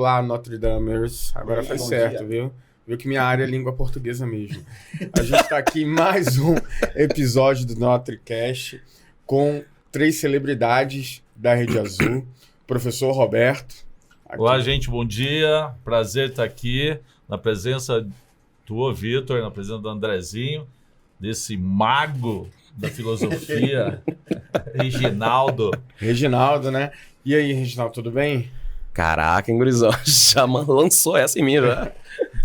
Olá, Notre Damers. Agora foi certo, dia. viu? Viu que minha área é língua portuguesa mesmo. A gente está aqui em mais um episódio do NotreCast com 3 celebridades da Rede Azul. Professor Roberto. Aqui. Olá, gente, bom dia. Prazer estar aqui na presença do Vitor, na presença do Andrezinho, desse mago da filosofia, Reginaldo, né? E aí, Reginaldo, tudo bem? Caraca, hein, gurizão? Já lançou essa em mim, já.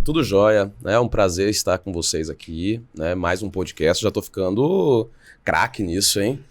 Tudo jóia. É um prazer estar com vocês aqui, né? Mais um podcast. Já tô ficando craque nisso, hein?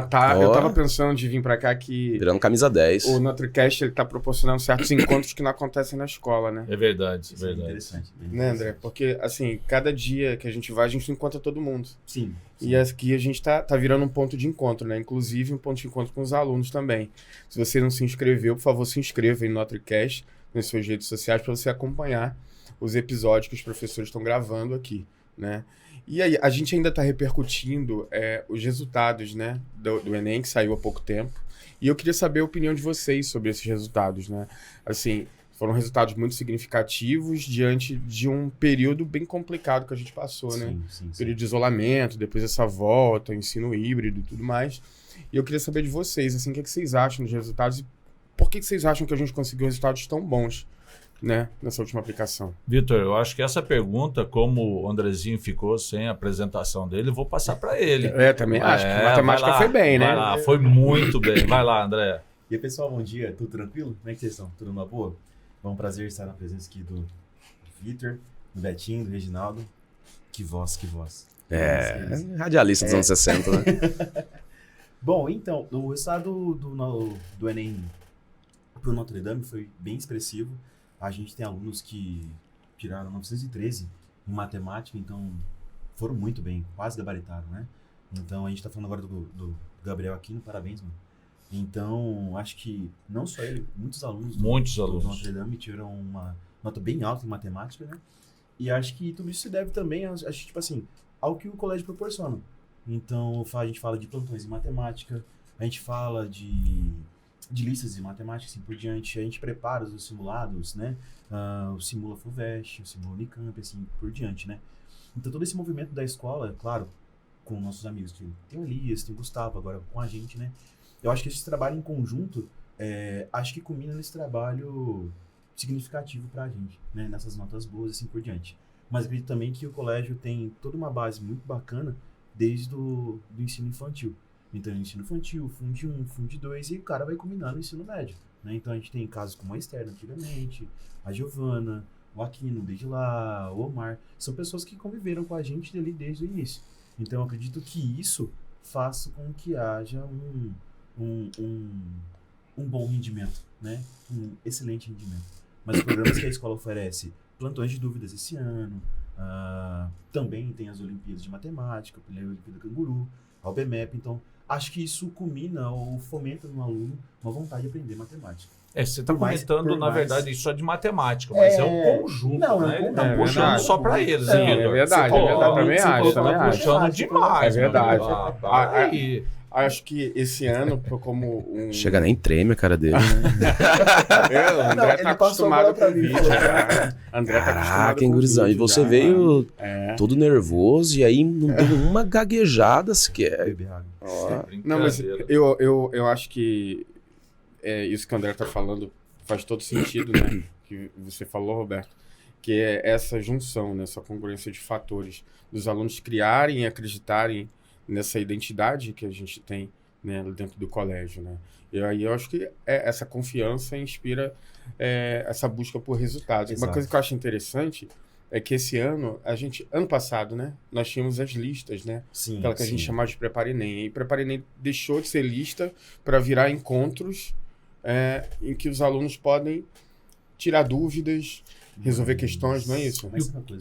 Tá. Eu tava pensando de vir pra cá que... Virando camisa 10. O NotreCast, ele tá proporcionando certos encontros que não acontecem na escola, né? É verdade, é verdade. Interessante. Né, André? Porque, assim, cada dia que a gente vai, a gente encontra todo mundo. Sim. E aqui a gente tá virando um ponto de encontro, né? Inclusive um ponto de encontro com os alunos também. Se você não se inscreveu, por favor, se inscreva em NotreCast nas suas redes sociais para você acompanhar os episódios que os professores estão gravando aqui, né? E aí, a gente ainda está repercutindo os resultados, né, do Enem, que saiu há pouco tempo. E eu queria saber a opinião de vocês sobre esses resultados, né? Assim, foram resultados muito significativos diante de um período bem complicado que a gente passou, né? Sim. Período de isolamento, depois essa volta, ensino híbrido e tudo mais. E eu queria saber de vocês, assim, o que vocês acham dos resultados e por que vocês acham que a gente conseguiu resultados tão bons, né, nessa última aplicação? Vitor, eu acho que essa pergunta, como o Andrezinho ficou sem a apresentação dele, eu vou passar para ele. Também acho que a matemática foi bem, né? Vai lá, foi muito bem. Vai lá, André. E aí, pessoal, bom dia. Tudo tranquilo? Como é que vocês estão? Tudo numa boa? É um prazer estar na presença aqui do Vitor, do Betinho, do Reginaldo. Que voz. Radialista dos anos 60, né? Bom, então, o resultado do Enem pro Notre Dame foi bem expressivo. A gente tem alunos que tiraram 913 em matemática, então foram muito bem, quase gabaritaram, né? Então a gente tá falando agora do Gabriel Aquino, parabéns, mano. Então, acho que não só ele, muitos alunos do Notre Dame tiveram uma nota bem alta em matemática, né? E acho que tudo isso se deve também, tipo assim, ao que o colégio proporciona. Então, a gente fala de plantões em matemática, a gente fala de listas de matemática, assim por diante. A gente prepara os simulados, né? O Simula FUVEST, o Simula Unicamp, assim por diante, né? Então, todo esse movimento da escola, claro, com nossos amigos, tem o Elias, tem o Gustavo, agora com a gente, né? Eu acho que esse trabalho em conjunto, acho que culmina nesse trabalho significativo pra gente, né? Nessas notas boas, assim por diante. Mas acredito também que o colégio tem toda uma base muito bacana desde do ensino infantil. Então, ensino infantil, Fund 1, Fund 2, e o cara vai combinando o ensino médio, né? Então, a gente tem casos como a Esther, antigamente, a Giovana, o Aquino, desde lá, o Omar. São pessoas que conviveram com a gente ali desde o início. Então, eu acredito que isso faça com que haja um bom rendimento, né? Um excelente rendimento. Mas os programas que a escola oferece, plantões de dúvidas esse ano, também tem as Olimpíadas de Matemática, a Olimpíada Canguru, a OBMEP, então acho que isso culmina ou fomenta no aluno uma vontade de aprender matemática. Você está comentando, na verdade, isso só de matemática, mas é um conjunto, né? Ele está puxando só para eles. Sim, é verdade, também acho. Está puxando demais. É verdade. Acho que esse ano, como um... Chega nem treme a cara dele, né? O André tá acostumado com o vídeo. André tá Caraca, hein, gurizão? E você veio todo nervoso e aí não deu uma gaguejada sequer. Não, mas eu acho que isso que o André tá falando faz todo sentido, né? Que você falou, Roberto, que é essa junção, né? Essa congruência de fatores dos alunos criarem e acreditarem nessa identidade que a gente tem, né, dentro do colégio, né? E aí eu acho que essa confiança inspira essa busca por resultados. Exato. Uma coisa que eu acho interessante é que esse ano, ano passado, né, nós tínhamos as listas, né? Sim, aquela que a gente chamava de Prepara Enem. E Prepara Enem deixou de ser lista para virar encontros em que os alunos podem tirar dúvidas, resolver questões, não é isso?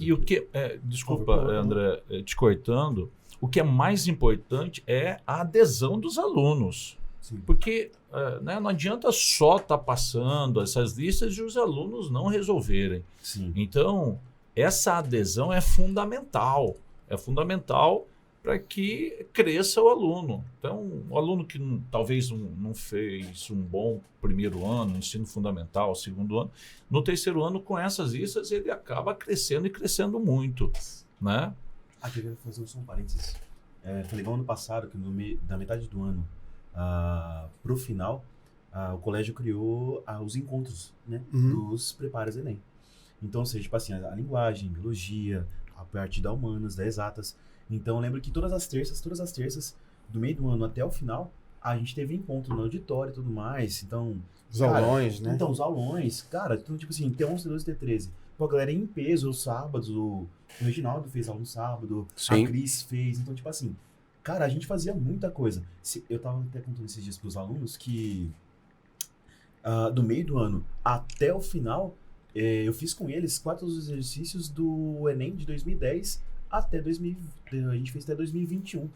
E o que... desculpa, André, te cortando. O que é mais importante é a adesão dos alunos. Sim. Porque não adianta só estar passando essas listas e os alunos não resolverem. Sim. Então, essa adesão é fundamental. É fundamental para que cresça o aluno. Então, o aluno que talvez não fez um bom primeiro ano, ensino fundamental, segundo ano, no terceiro ano, com essas listas, ele acaba crescendo e crescendo muito, né? Aqui eu quero fazer só um parênteses. Foi legal ano passado, que da metade do ano para o final, o colégio criou os encontros, né, dos preparos Enem. Então, ou seja, tipo assim, a linguagem, biologia, a parte da humanas, da exatas. Então, eu lembro que todas as terças, do meio do ano até o final, a gente teve encontro no auditório e tudo mais. Então, Os aulões, né? Então, os aulões, cara, então, tipo assim, T11, T12, T13. Pô, a galera ia em peso os sábados, o Reginaldo fez aula no sábado, Sim. a Cris fez. Então, tipo assim, cara, a gente fazia muita coisa. Eu tava até contando esses dias pros alunos que do meio do ano até o final, eu fiz com eles 4 dos exercícios do Enem de 2010 até 2000, a gente fez até 2021.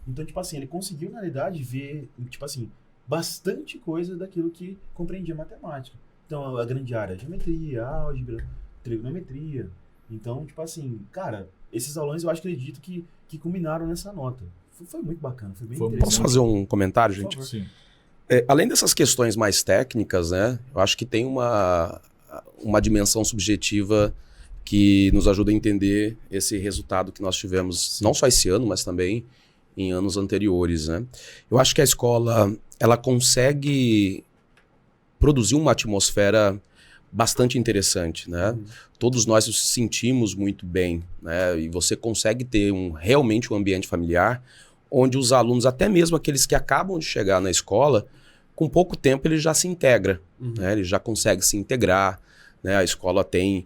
Então, tipo assim, ele conseguiu, na realidade, ver, tipo assim, bastante coisa daquilo que compreendia matemática. Então, a grande área, geometria, álgebra, trigonometria. Então, tipo assim, cara, esses aulões eu acredito que culminaram nessa nota. Foi muito bacana, foi bem interessante. Posso fazer um comentário, gente? Por favor. Sim. Além dessas questões mais técnicas, né, eu acho que tem uma dimensão subjetiva que nos ajuda a entender esse resultado que nós tivemos, não só esse ano, mas também em anos anteriores, né? Eu acho que a escola, ela consegue produzir uma atmosfera bastante interessante, né? Todos nós nos sentimos muito bem, né? E você consegue ter realmente um ambiente familiar onde os alunos, até mesmo aqueles que acabam de chegar na escola, com pouco tempo ele já se integra, né? Ele já consegue se integrar, né? A escola tem,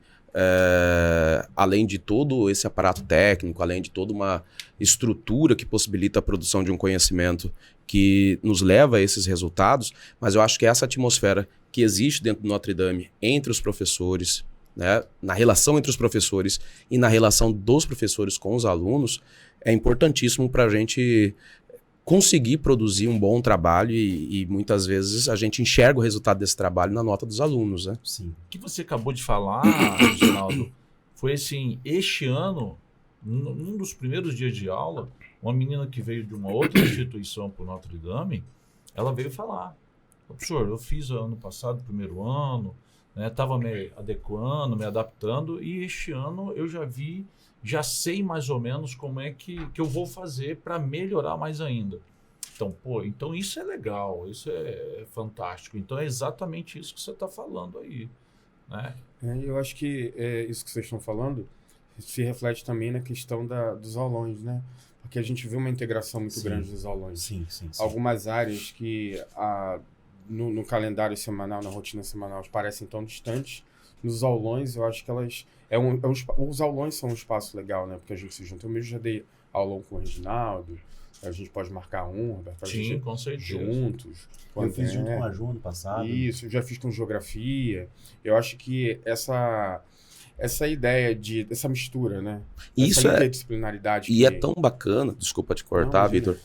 além de todo esse aparato técnico, além de toda uma estrutura que possibilita a produção de um conhecimento que nos leva a esses resultados, mas eu acho que essa atmosfera que existe dentro do Notre Dame entre os professores, né, na relação entre os professores e na relação dos professores com os alunos, é importantíssimo para a gente conseguir produzir um bom trabalho e muitas vezes a gente enxerga o resultado desse trabalho na nota dos alunos, né? Sim. O que você acabou de falar, Reginaldo, foi assim, este ano, num dos primeiros dias de aula, uma menina que veio de uma outra instituição para o Notre Dame, ela veio falar: professor, eu fiz ano passado, primeiro ano, estava me adequando, me adaptando, e este ano eu já sei mais ou menos como é que eu vou fazer para melhorar mais ainda. Então isso é legal, isso é fantástico. Então é exatamente isso que você está falando aí, né? Eu acho que isso que vocês estão falando se reflete também na questão dos aulões, né? Porque a gente vê uma integração muito grande dos aulões. Sim. Algumas áreas que no calendário semanal, na rotina semanal, parecem tão distantes, nos aulões eu acho que elas... os aulões são um espaço legal, né? Porque a gente se junta. Eu mesmo já dei aulão com o Reginaldo, a gente pode marcar pra Sim, gente com certeza. juntos. Eu fiz junto com a Ju ano passado. Isso, eu já fiz com geografia. Eu acho que essa ideia dessa mistura, né? Isso essa interdisciplinaridade. E é tão bacana, desculpa te cortar, Vitor,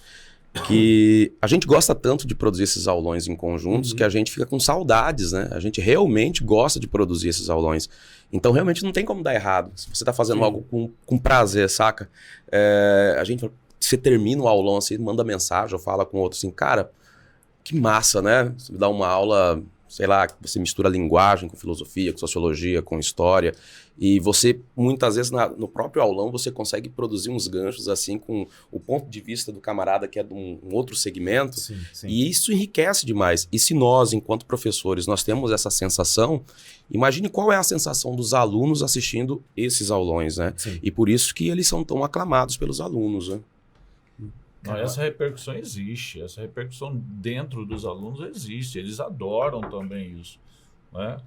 que a gente gosta tanto de produzir esses aulões em conjuntos que a gente fica com saudades, né? A gente realmente gosta de produzir esses aulões. Então, realmente não tem como dar errado. Se você está fazendo algo com prazer, saca? Você termina o aulão assim, manda mensagem ou fala com outro assim, cara, que massa, né? Você me dá uma aula, sei lá, você mistura linguagem com filosofia, com sociologia, com história, e você, muitas vezes, no próprio aulão, você consegue produzir uns ganchos, assim, com o ponto de vista do camarada que é de um outro segmento, Sim. e isso enriquece demais. E se nós, enquanto professores, nós temos essa sensação, imagine qual é a sensação dos alunos assistindo esses aulões, né? Sim. E por isso que eles são tão aclamados pelos alunos, né? Não, essa repercussão existe, essa repercussão dentro dos alunos existe, eles adoram também isso, né?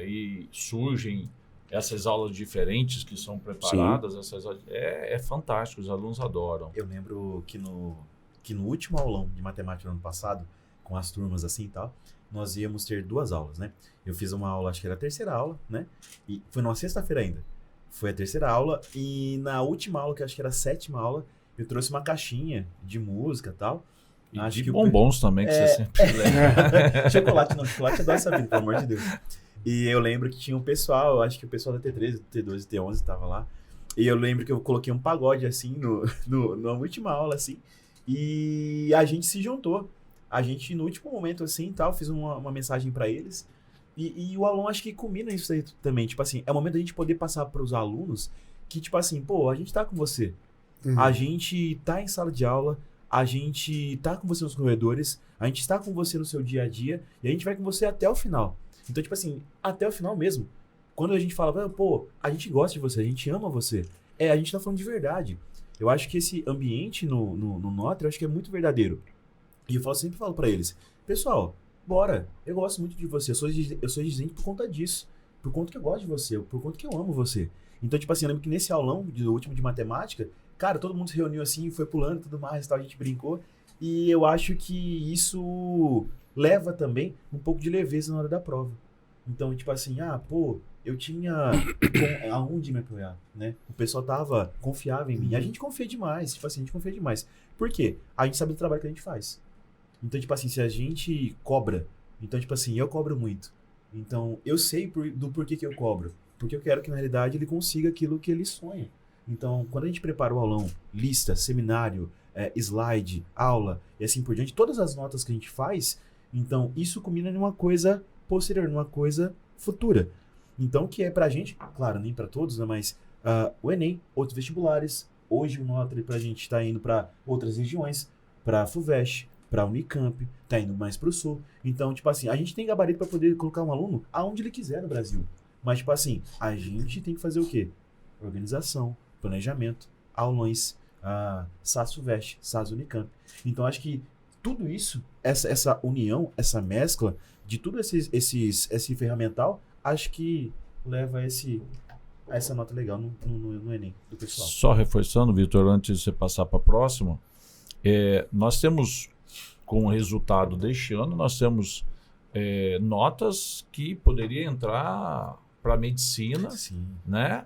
E surgem essas aulas diferentes que são preparadas, é fantástico, os alunos adoram. Eu lembro que no último aulão de matemática do ano passado, com as turmas assim e tal, nós íamos ter 2 aulas, né? Eu fiz uma aula, acho que era a terceira aula, né? E foi numa sexta-feira ainda. Foi a terceira aula e na última aula, que acho que era a 7ª aula, eu trouxe uma caixinha de música e tal. E acho de que bombons também, que você sempre leva. Chocolate adora essa vida, pelo amor de Deus. E eu lembro que tinha um pessoal, eu acho que o pessoal da T13, T12 e T11 estava lá. E eu lembro que eu coloquei um pagode, assim, na última aula, assim, e a gente se juntou. A gente, no último momento, assim, tal, fiz uma mensagem pra eles. E o aluno, acho que combina isso aí também. Tipo assim, é o momento da gente poder passar pros alunos que, tipo assim, pô, a gente tá com você. A gente tá em sala de aula, a gente tá com você nos corredores, a gente está com você no seu dia a dia, e a gente vai com você até o final. Então, tipo assim, até o final mesmo. Quando a gente fala, pô, a gente gosta de você, a gente ama você. A gente tá falando de verdade. Eu acho que esse ambiente no Notre, eu acho que é muito verdadeiro. E eu sempre falo pra eles, pessoal, bora, eu gosto muito de você, eu sou exigente por conta disso, por conta que eu gosto de você, por conta que eu amo você. Então, tipo assim, eu lembro que nesse aulão, do último de matemática, cara, todo mundo se reuniu assim, foi pulando e tudo mais, tal, a gente brincou, e eu acho que isso leva também um pouco de leveza na hora da prova. Então, tipo assim, pô, eu tinha aonde me apoiar, né? O pessoal tava confiável em mim, e a gente confia demais, tipo assim, a gente confia demais. Por quê? A gente sabe do trabalho que a gente faz. Então, tipo assim, se a gente cobra, então, tipo assim, eu cobro muito. Então, eu sei do porquê que eu cobro. Porque eu quero que, na realidade, ele consiga aquilo que ele sonha. Então, quando a gente prepara o aulão, lista, seminário, slide, aula, e assim por diante, todas as notas que a gente faz, então, isso combina numa coisa posterior, numa coisa futura. Então, que é pra gente, claro, nem pra todos, né, mas o Enem, outros vestibulares, hoje o Notre pra gente tá indo pra outras regiões, pra FUVEST, para Unicamp, tá indo mais pro sul. Então, tipo assim, a gente tem gabarito para poder colocar um aluno aonde ele quiser no Brasil. Mas, tipo assim, a gente tem que fazer o quê? Organização, planejamento, aulões, SAS-FUVEST, SAS-Unicamp. Então, acho que tudo isso, essa união, essa mescla de tudo esse ferramental, acho que leva a essa nota legal no Enem do pessoal. Só reforçando, Vitor, antes de você passar para a próxima, nós temos, com o resultado deste ano, nós temos notas que poderiam entrar para medicina, né?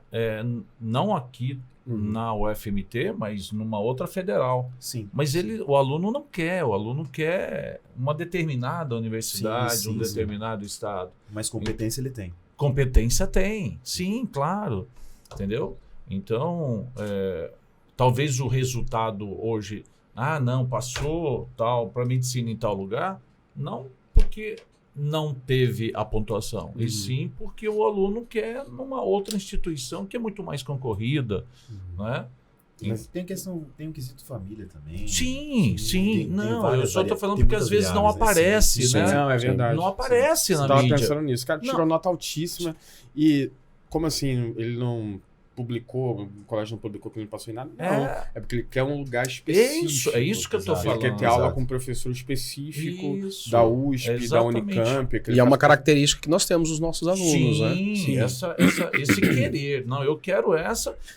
Não aqui na UFMT, mas numa outra federal. Sim. Mas o aluno não quer, o aluno quer uma determinada universidade, um determinado estado. Mas competência ele tem. Competência tem, sim, claro, entendeu? Então, talvez o resultado hoje, não, passou tal para medicina em tal lugar, não porque não teve a pontuação, e sim porque o aluno quer numa outra instituição que é muito mais concorrida, né? Mas tem um quesito família também. Sim. Não, eu só estou falando tem porque às vezes não aparece, né? Não, é verdade. Não aparece na Tava mídia. pensando nisso. O cara tirou nota altíssima e, como assim, ele não publicou, o colégio não publicou que ele não passou em nada? Não, é porque ele quer um lugar específico. É isso que eu estou falando. Ele quer ter aula com um professor específico da USP, da Unicamp. E é uma característica que nós temos os nossos alunos, né? Sim, esse querer. Não, eu quero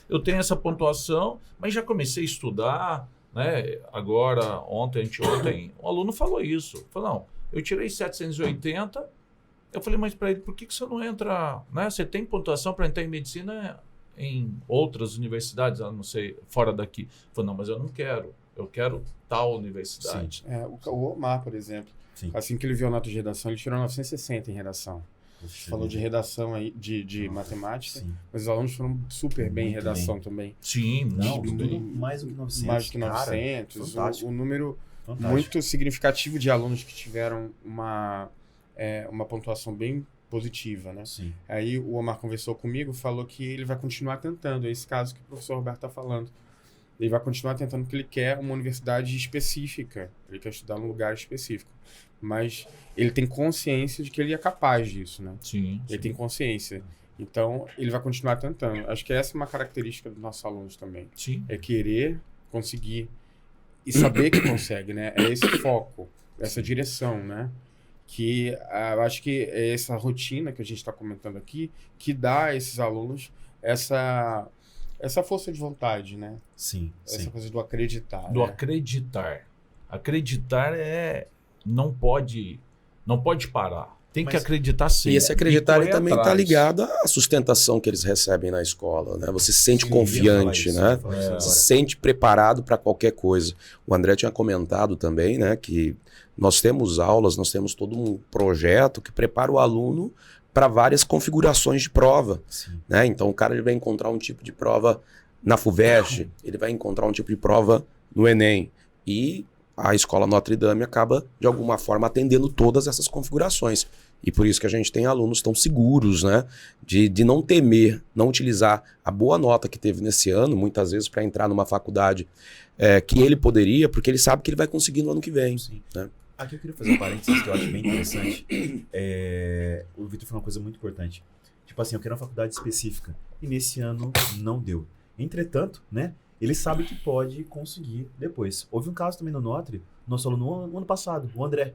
eu tenho essa pontuação, mas já comecei a estudar, né? Agora, anteontem, um aluno falou isso. Falou, não, eu tirei 780, eu falei, mas para ele, por que você não entra, né? Você tem pontuação para entrar em medicina em outras universidades, não sei, fora daqui. Falei, não, mas eu não quero. Eu quero tal universidade. O Omar, por exemplo, assim que ele viu a nota de redação, ele tirou 960 em redação. Falou de redação aí, de matemática, mas os alunos foram super bem em redação também. Sim, tudo mais do que 900. Mais do que 900. Cara, um número muito significativo de alunos que tiveram uma pontuação bem positiva, né? Sim. Aí o Omar conversou comigo, falou que ele vai continuar tentando, é esse caso que o professor Roberto está falando. Ele vai continuar tentando porque ele quer uma universidade específica, ele quer estudar num lugar específico. Mas ele tem consciência de que ele é capaz disso, né? Sim. Ele tem consciência. Então, ele vai continuar tentando. Acho que essa é uma característica dos nossos alunos também. Sim. É querer, conseguir e saber que consegue, né? É esse foco, essa direção, né? Que eu acho que é essa rotina que a gente está comentando aqui que dá a esses alunos essa força de vontade, né? Sim. Essa coisa do acreditar. Do né? acreditar. Acreditar não pode parar. Tem que acreditar sempre. E esse acreditar ele também está atrás. ligado à sustentação que eles recebem na escola, né? Você se sente confiante, né? Se sente preparado para qualquer coisa. O André tinha comentado também, né, que nós temos aulas, nós temos todo um projeto que prepara o aluno para várias configurações de prova, né? Então o cara ele vai encontrar um tipo de prova na FUVEST, ele vai encontrar um tipo de prova no Enem. E a escola Notre Dame acaba, de alguma forma, atendendo todas essas configurações. E por isso que a gente tem alunos tão seguros, né? De não temer, não utilizar a boa nota que teve nesse ano, muitas vezes, para entrar numa faculdade que ele poderia, porque ele sabe que ele vai conseguir no ano que vem. Sim. Né? Aqui eu queria fazer um parênteses que eu acho bem interessante. O Vitor falou uma coisa muito importante. Tipo assim, eu quero uma faculdade específica. E nesse ano não deu. Entretanto, né? Ele sabe que pode conseguir depois. Houve um caso também no Notre, nosso aluno no ano passado, o André.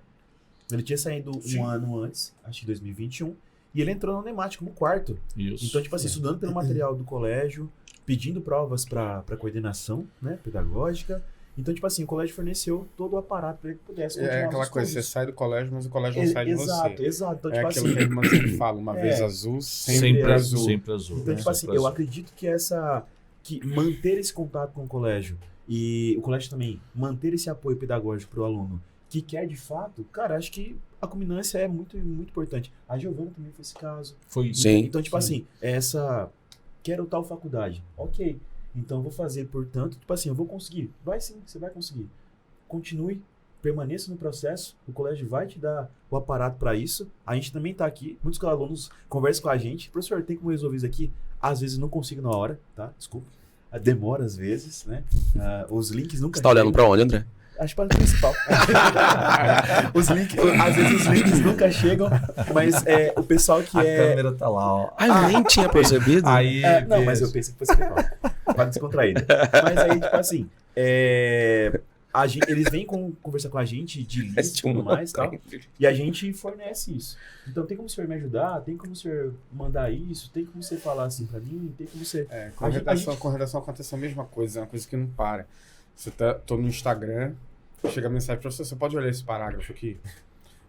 Ele tinha saído um ano antes, acho que 2021, e ele entrou no Unemat como quarto. Isso. Então, tipo assim, estudando pelo material do colégio, pedindo provas para coordenação, né, pedagógica. Então, tipo assim, o colégio forneceu todo o aparato para ele que pudesse continuar É aquela os coisa, você estudos. sai do colégio, mas o colégio não sai de Exato, você. exato. Então, É tipo aquilo assim, que a irmã sempre fala, uma vez azul, sempre azul. Sempre azul. então, tipo assim, eu acredito que manter esse contato com o colégio e o colégio também manter esse apoio pedagógico para o aluno que quer de fato, cara, acho que a culminância é muito, muito importante. A Giovana também foi esse caso. Foi Sim. Então, tipo assim, quero tal faculdade. Ok. Então, eu vou fazer, portanto, tipo assim, eu vou conseguir. Vai sim, você vai conseguir. Continue, permaneça no processo, o colégio vai te dar o aparato para isso. A gente também tá aqui, muitos alunos conversam com a gente. Professor, tem como resolver isso aqui? Às vezes não consigo na hora, tá? Desculpa. Demora às vezes, né? Os links nunca Você tá olhando para onde, André? Acho para o principal. Às vezes os links nunca chegam, mas o pessoal que a câmera tá lá, ó. Ah, eu nem tinha percebido. Aí, não, mas eu pensei que fosse legal. Para descontrair. Mas aí, tipo assim, eles vêm conversar com a gente de lista e tudo mais, tal, e a gente fornece isso. Então, tem como o senhor me ajudar? Tem como o senhor mandar isso? Tem como você falar assim para mim? Tem como você... Com redação acontece a mesma coisa, é uma coisa que não para. Tô no Instagram, chega a mensagem, professor, você pode olhar esse parágrafo aqui?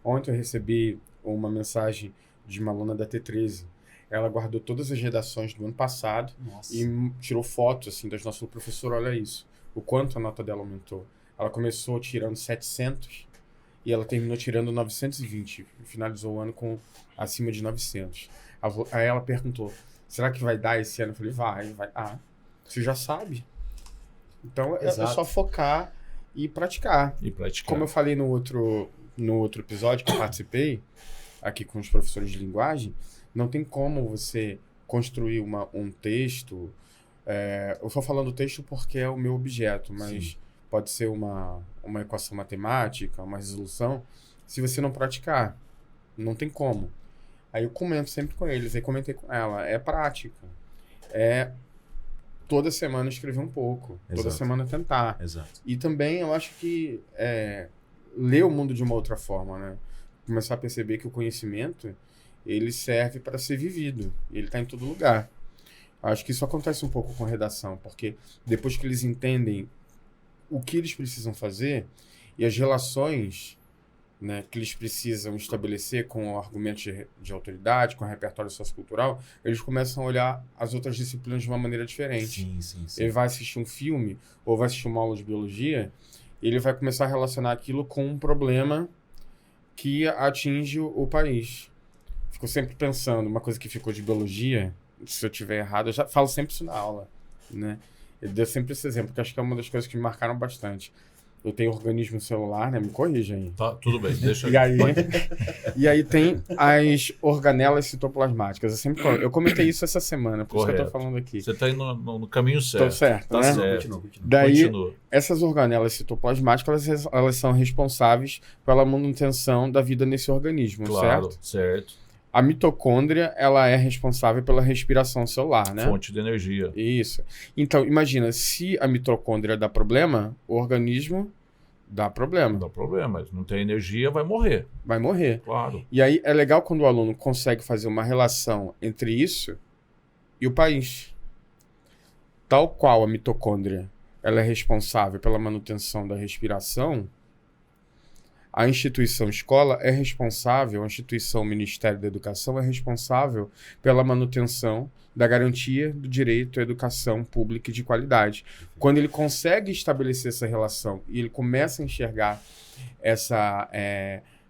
Ontem eu recebi uma mensagem de uma aluna da T13. Ela guardou todas as redações do ano passado. Nossa. E tirou fotos assim, das nossas professor, olha isso. O quanto a nota dela aumentou. Ela começou tirando 700 e ela terminou tirando 920. Finalizou o ano com acima de 900. Aí ela perguntou, será que vai dar esse ano? Eu falei, vai. Ah, você já sabe. Então é só focar e praticar. Como eu falei no outro episódio que eu participei, aqui com os professores de linguagem, não tem como você construir um texto. Eu estou falando texto porque é o meu objeto, mas sim, pode ser uma equação matemática, uma resolução. Se você não praticar, não tem como. Aí eu comento sempre com eles, aí comentei com ela, é prática. Toda semana escrever um pouco, toda semana tentar. Exato. E também eu acho que ler o mundo de uma outra forma, né? Começar a perceber que o conhecimento, ele serve para ser vivido, ele está em todo lugar. Acho que isso acontece um pouco com a redação, porque depois que eles entendem o que eles precisam fazer e as relações, né, que eles precisam estabelecer com argumentos de autoridade, com repertório sociocultural, eles começam a olhar as outras disciplinas de uma maneira diferente. Sim. Ele vai assistir um filme ou vai assistir uma aula de biologia, ele vai começar a relacionar aquilo com um problema que atinge o país. Fico sempre pensando, uma coisa que ficou de biologia, se eu tiver errado, eu já falo sempre isso na aula, né? Ele deu sempre esse exemplo, que acho que é uma das coisas que me marcaram bastante. Eu tenho organismo celular, né? Me corrija aí. Tá, tudo bem, deixa E aí tem as organelas citoplasmáticas. Eu comentei isso essa semana, por isso que eu tô falando aqui. Você está indo no caminho certo. Tô certo, tá né? certo. Continua. Daí, Continua. essas organelas citoplasmáticas, elas são responsáveis pela manutenção da vida nesse organismo, Claro, certo? certo. A mitocôndria, ela é responsável pela respiração celular, né? Fonte de energia. Isso. Então, imagina, se a mitocôndria dá problema, o organismo dá problema. Não dá problema, não tem energia, vai morrer. Vai morrer. Claro. E aí é legal quando o aluno consegue fazer uma relação entre isso e o país. Tal qual a mitocôndria, ela é responsável pela manutenção da respiração, a instituição escola é responsável, a instituição Ministério da Educação é responsável pela manutenção da garantia do direito à educação pública e de qualidade. Quando ele consegue estabelecer essa relação e ele começa a enxergar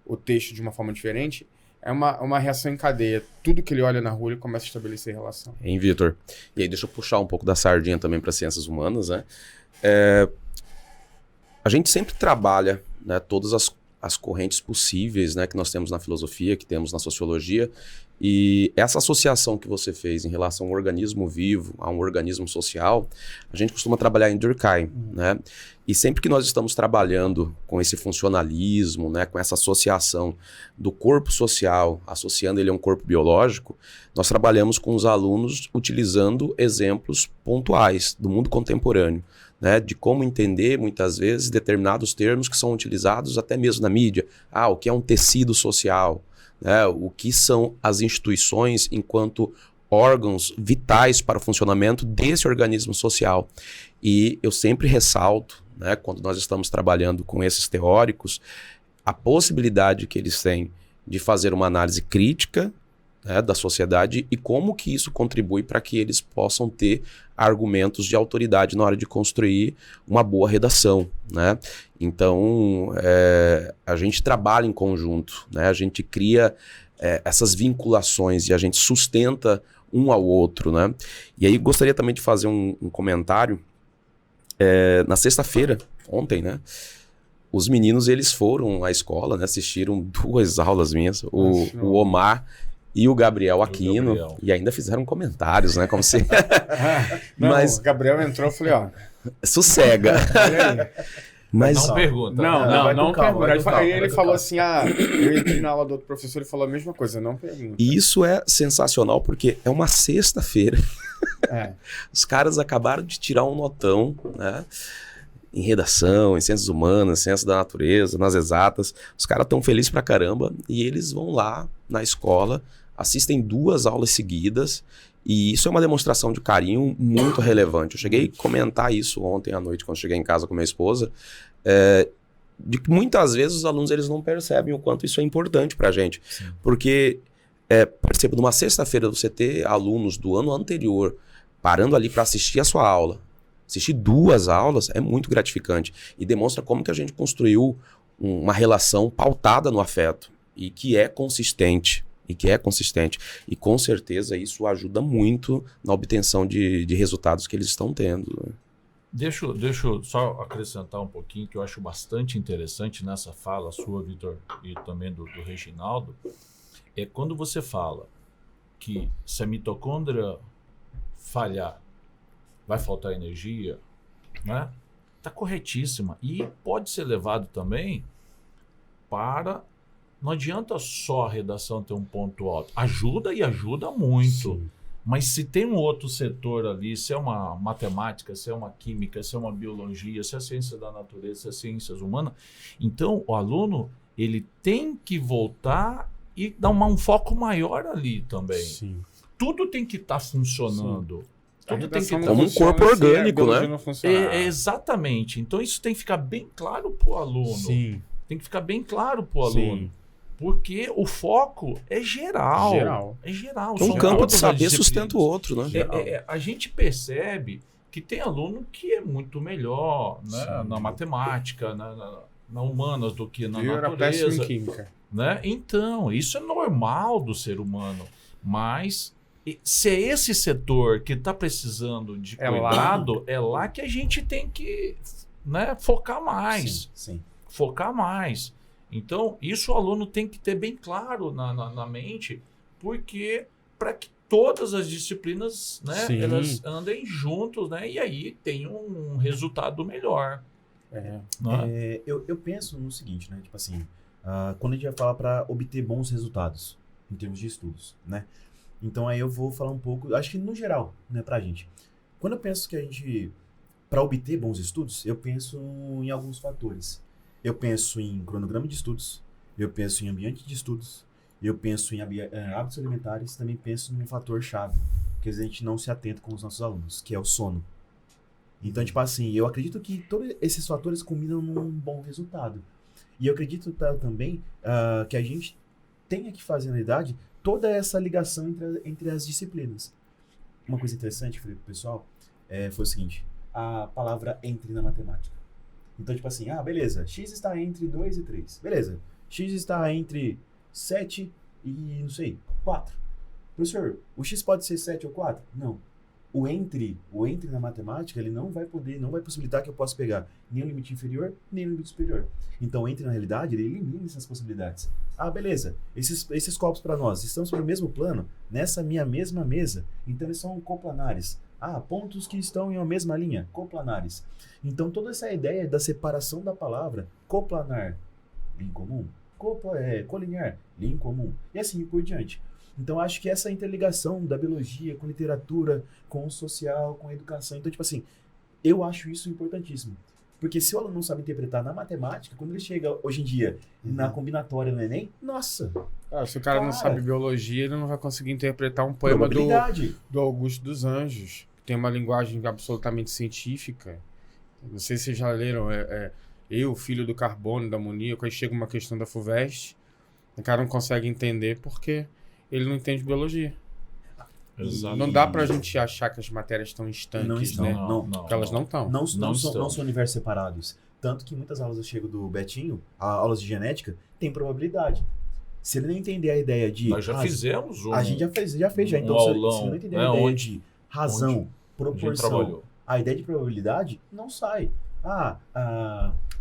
o texto de uma forma diferente, É uma reação em cadeia. Tudo que ele olha na rua, ele começa a estabelecer relação. Hein, Vitor? E aí, deixa eu puxar um pouco da sardinha também para ciências humanas, né? A gente sempre trabalha, né, todas as correntes possíveis, né, que nós temos na filosofia, que temos na sociologia, e essa associação que você fez em relação a um organismo vivo, a um organismo social, a gente costuma trabalhar em Durkheim, né? E sempre que nós estamos trabalhando com esse funcionalismo, né, com essa associação do corpo social, associando ele a um corpo biológico, nós trabalhamos com os alunos utilizando exemplos pontuais do mundo contemporâneo, né, de como entender, muitas vezes, determinados termos que são utilizados até mesmo na mídia. O que é um tecido social? Né, o que são as instituições enquanto órgãos vitais para o funcionamento desse organismo social. E eu sempre ressalto, né, quando nós estamos trabalhando com esses teóricos, a possibilidade que eles têm de fazer uma análise crítica, né, da sociedade e como que isso contribui para que eles possam ter argumentos de autoridade na hora de construir uma boa redação, né? Então, a gente trabalha em conjunto, né? A gente cria essas vinculações e a gente sustenta um ao outro, né? E aí gostaria também de fazer um comentário. Na sexta-feira, ontem, né? Os meninos, eles foram à escola, né? Assistiram 2 aulas minhas, o Omar e o Gabriel Aquino, e ainda fizeram comentários, né? Como se... Mas o Gabriel entrou, eu falei, sossega. Mas não pergunta. Não pergunta. Aí ele falou assim, eu entrei na aula do outro professor e falou a mesma coisa, não pergunta. E isso é sensacional, porque é uma sexta-feira. Os caras acabaram de tirar um notão, né? Em redação, em ciências humanas, ciências da natureza, nas exatas. Os caras estão felizes pra caramba e eles vão lá na escola, assistem 2 aulas seguidas e isso é uma demonstração de carinho muito relevante. Eu cheguei a comentar isso ontem à noite, quando cheguei em casa com minha esposa, de que muitas vezes os alunos eles não percebem o quanto isso é importante pra gente. Sim. Porque, perceba, numa sexta-feira você ter alunos do ano anterior parando ali para assistir a sua aula, assistir 2 aulas é muito gratificante e demonstra como que a gente construiu uma relação pautada no afeto e que é consistente. E com certeza isso ajuda muito na obtenção de resultados que eles estão tendo. Né? Deixa eu só acrescentar um pouquinho que eu acho bastante interessante nessa fala sua, Vitor, e também do Reginaldo, é quando você fala que se a mitocôndria falhar, vai faltar energia, né? Tá corretíssima. E pode ser levado também para... Não adianta só a redação ter um ponto alto. Ajuda e ajuda muito. Sim. Mas se tem um outro setor ali, se é uma matemática, se é uma química, se é uma biologia, se é ciência da natureza, se é ciências humanas, então o aluno ele tem que voltar e dar um foco maior ali também. Sim. Tudo tem que estar funcionando. Tudo tem que como um corpo orgânico, né? Exatamente. Então isso tem que ficar bem claro para o aluno. Sim. Tem que ficar bem claro para o aluno. Porque o foco é geral. É geral. Um campo de saber sustenta o outro, né? A gente percebe que tem aluno que é muito melhor, né? Na matemática, na humanas do que na natureza. Em química. Né? Então, isso é normal do ser humano. Mas se é esse setor que está precisando de cuidado, é lá que a gente tem que, né, focar mais. Sim. Focar mais. Então, isso o aluno tem que ter bem claro na mente, porque para que todas as disciplinas, né, elas andem juntos, né, e aí tem um resultado melhor. Eu penso no seguinte, né, tipo assim, quando a gente vai falar para obter bons resultados em termos de estudos, né, então aí eu vou falar um pouco, acho que no geral, né, pra gente. Quando eu penso que a gente, para obter bons estudos, eu penso em alguns fatores. Eu penso em cronograma de estudos, eu penso em ambiente de estudos, eu penso em hábitos alimentares, também penso num fator-chave, que a gente não se atenta com os nossos alunos, que é o sono. Então, tipo assim, eu acredito que todos esses fatores combinam num bom resultado. E eu acredito também que a gente tenha que fazer, na verdade, toda essa ligação entre as disciplinas. Uma coisa interessante que eu falei pro pessoal foi o seguinte, a palavra entre na matemática. Então, tipo assim, beleza, x está entre 2 e 3. Beleza, x está entre 7 e, não sei, 4. Professor, o x pode ser 7 ou 4? Não. O entre na matemática, ele não vai possibilitar que eu possa pegar nem o limite inferior, nem o limite superior. Então, o entre, na realidade, ele elimina essas possibilidades. Ah, beleza. Esses copos para nós estão sobre o mesmo plano, nessa minha mesma mesa. Então, eles são coplanares. Ah, pontos que estão em uma mesma linha, coplanares. Então, toda essa ideia da separação da palavra, coplanar, linha comum, colinear, linha comum, e assim por diante. Então, acho que essa interligação da biologia com literatura, com o social, com a educação. Então, tipo assim, eu acho isso importantíssimo. Porque se o aluno não sabe interpretar na matemática, quando ele chega hoje em dia na combinatória no Enem, nossa! Se o cara não sabe biologia, ele não vai conseguir interpretar um poema do Augusto dos Anjos, que tem uma linguagem absolutamente científica. Não sei se vocês já leram, Eu, Filho do Carbono, da Amoníaco, aí chega uma questão da FUVEST, o cara não consegue entender porque ele não entende biologia. Exatamente. Não dá pra gente achar que as matérias estão estanques, não estão, né? Porque elas não estão. Não são universos separados. Tanto que muitas aulas eu chego do Betinho, aulas de genética, tem probabilidade. Se ele não entender a ideia de... Nós já fizemos a gente já fez. Então, aulão, se ele não entender a ideia de razão, proporção, a ideia de probabilidade, não sai.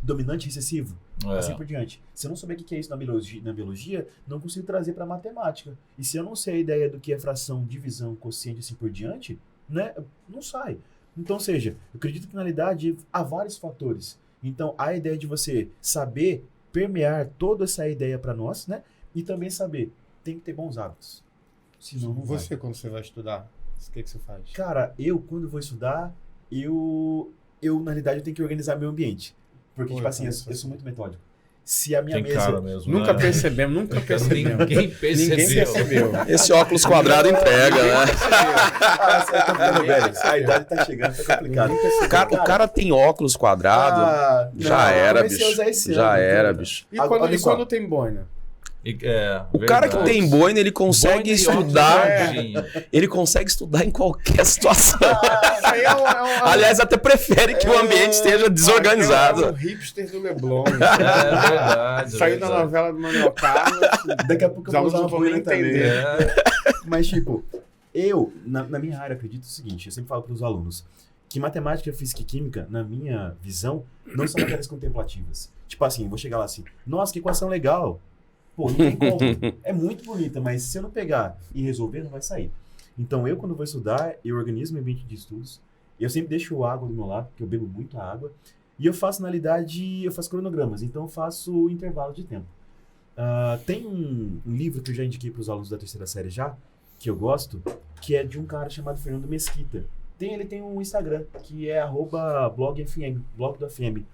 Dominante recessivo, assim por diante. Se eu não souber o que é isso na biologia, não consigo trazer para matemática. E se eu não sei a ideia do que é fração, divisão, quociente, assim por diante, né, não sai. Então, ou seja, eu acredito que na realidade há vários fatores. Então, a ideia de você saber permear toda essa ideia para nós, né, e também saber, tem que ter bons hábitos. Senão não vai. Quando você vai estudar, o que você faz? Cara, quando vou estudar, na realidade, eu tenho que organizar meu ambiente. Porque, tipo assim, eu sou muito metódico. Se a minha tem mesa... cara mesmo, Nunca né? percebemos. Ninguém percebeu. Esse óculos quadrado entrega, né? Você tá ficando velho. A idade tá chegando, tá complicado. O cara tem óculos quadrado. Já era, bicho. Já era, bicho. E quando tem boina? O cara que tem boina, ele consegue estudar. Ele consegue estudar em qualquer situação. Aliás, até prefere que o ambiente esteja desorganizado. É o hipster do Leblon. É verdade. Saiu da novela do Manuel Carlos. Daqui a pouco eu vou usar uma boina também. É. Mas, tipo, na minha área, acredito o seguinte: eu sempre falo para os alunos que matemática, física e química, na minha visão, não são matérias contemplativas. Tipo assim, eu vou chegar lá assim, nossa, que equação legal. Pô, não tem como. É muito bonita, mas se eu não pegar e resolver, não vai sair. Então, quando vou estudar, eu organizo meu ambiente de estudos. Eu sempre deixo água do meu lado, porque eu bebo muito água. E eu faço, na realidade, cronogramas. Então, eu faço intervalo de tempo. Tem um livro que eu já indiquei para os alunos da terceira série já, que eu gosto, que é de um cara chamado Fernando Mesquita. Ele tem um Instagram, que é @blogfm, blog do FM.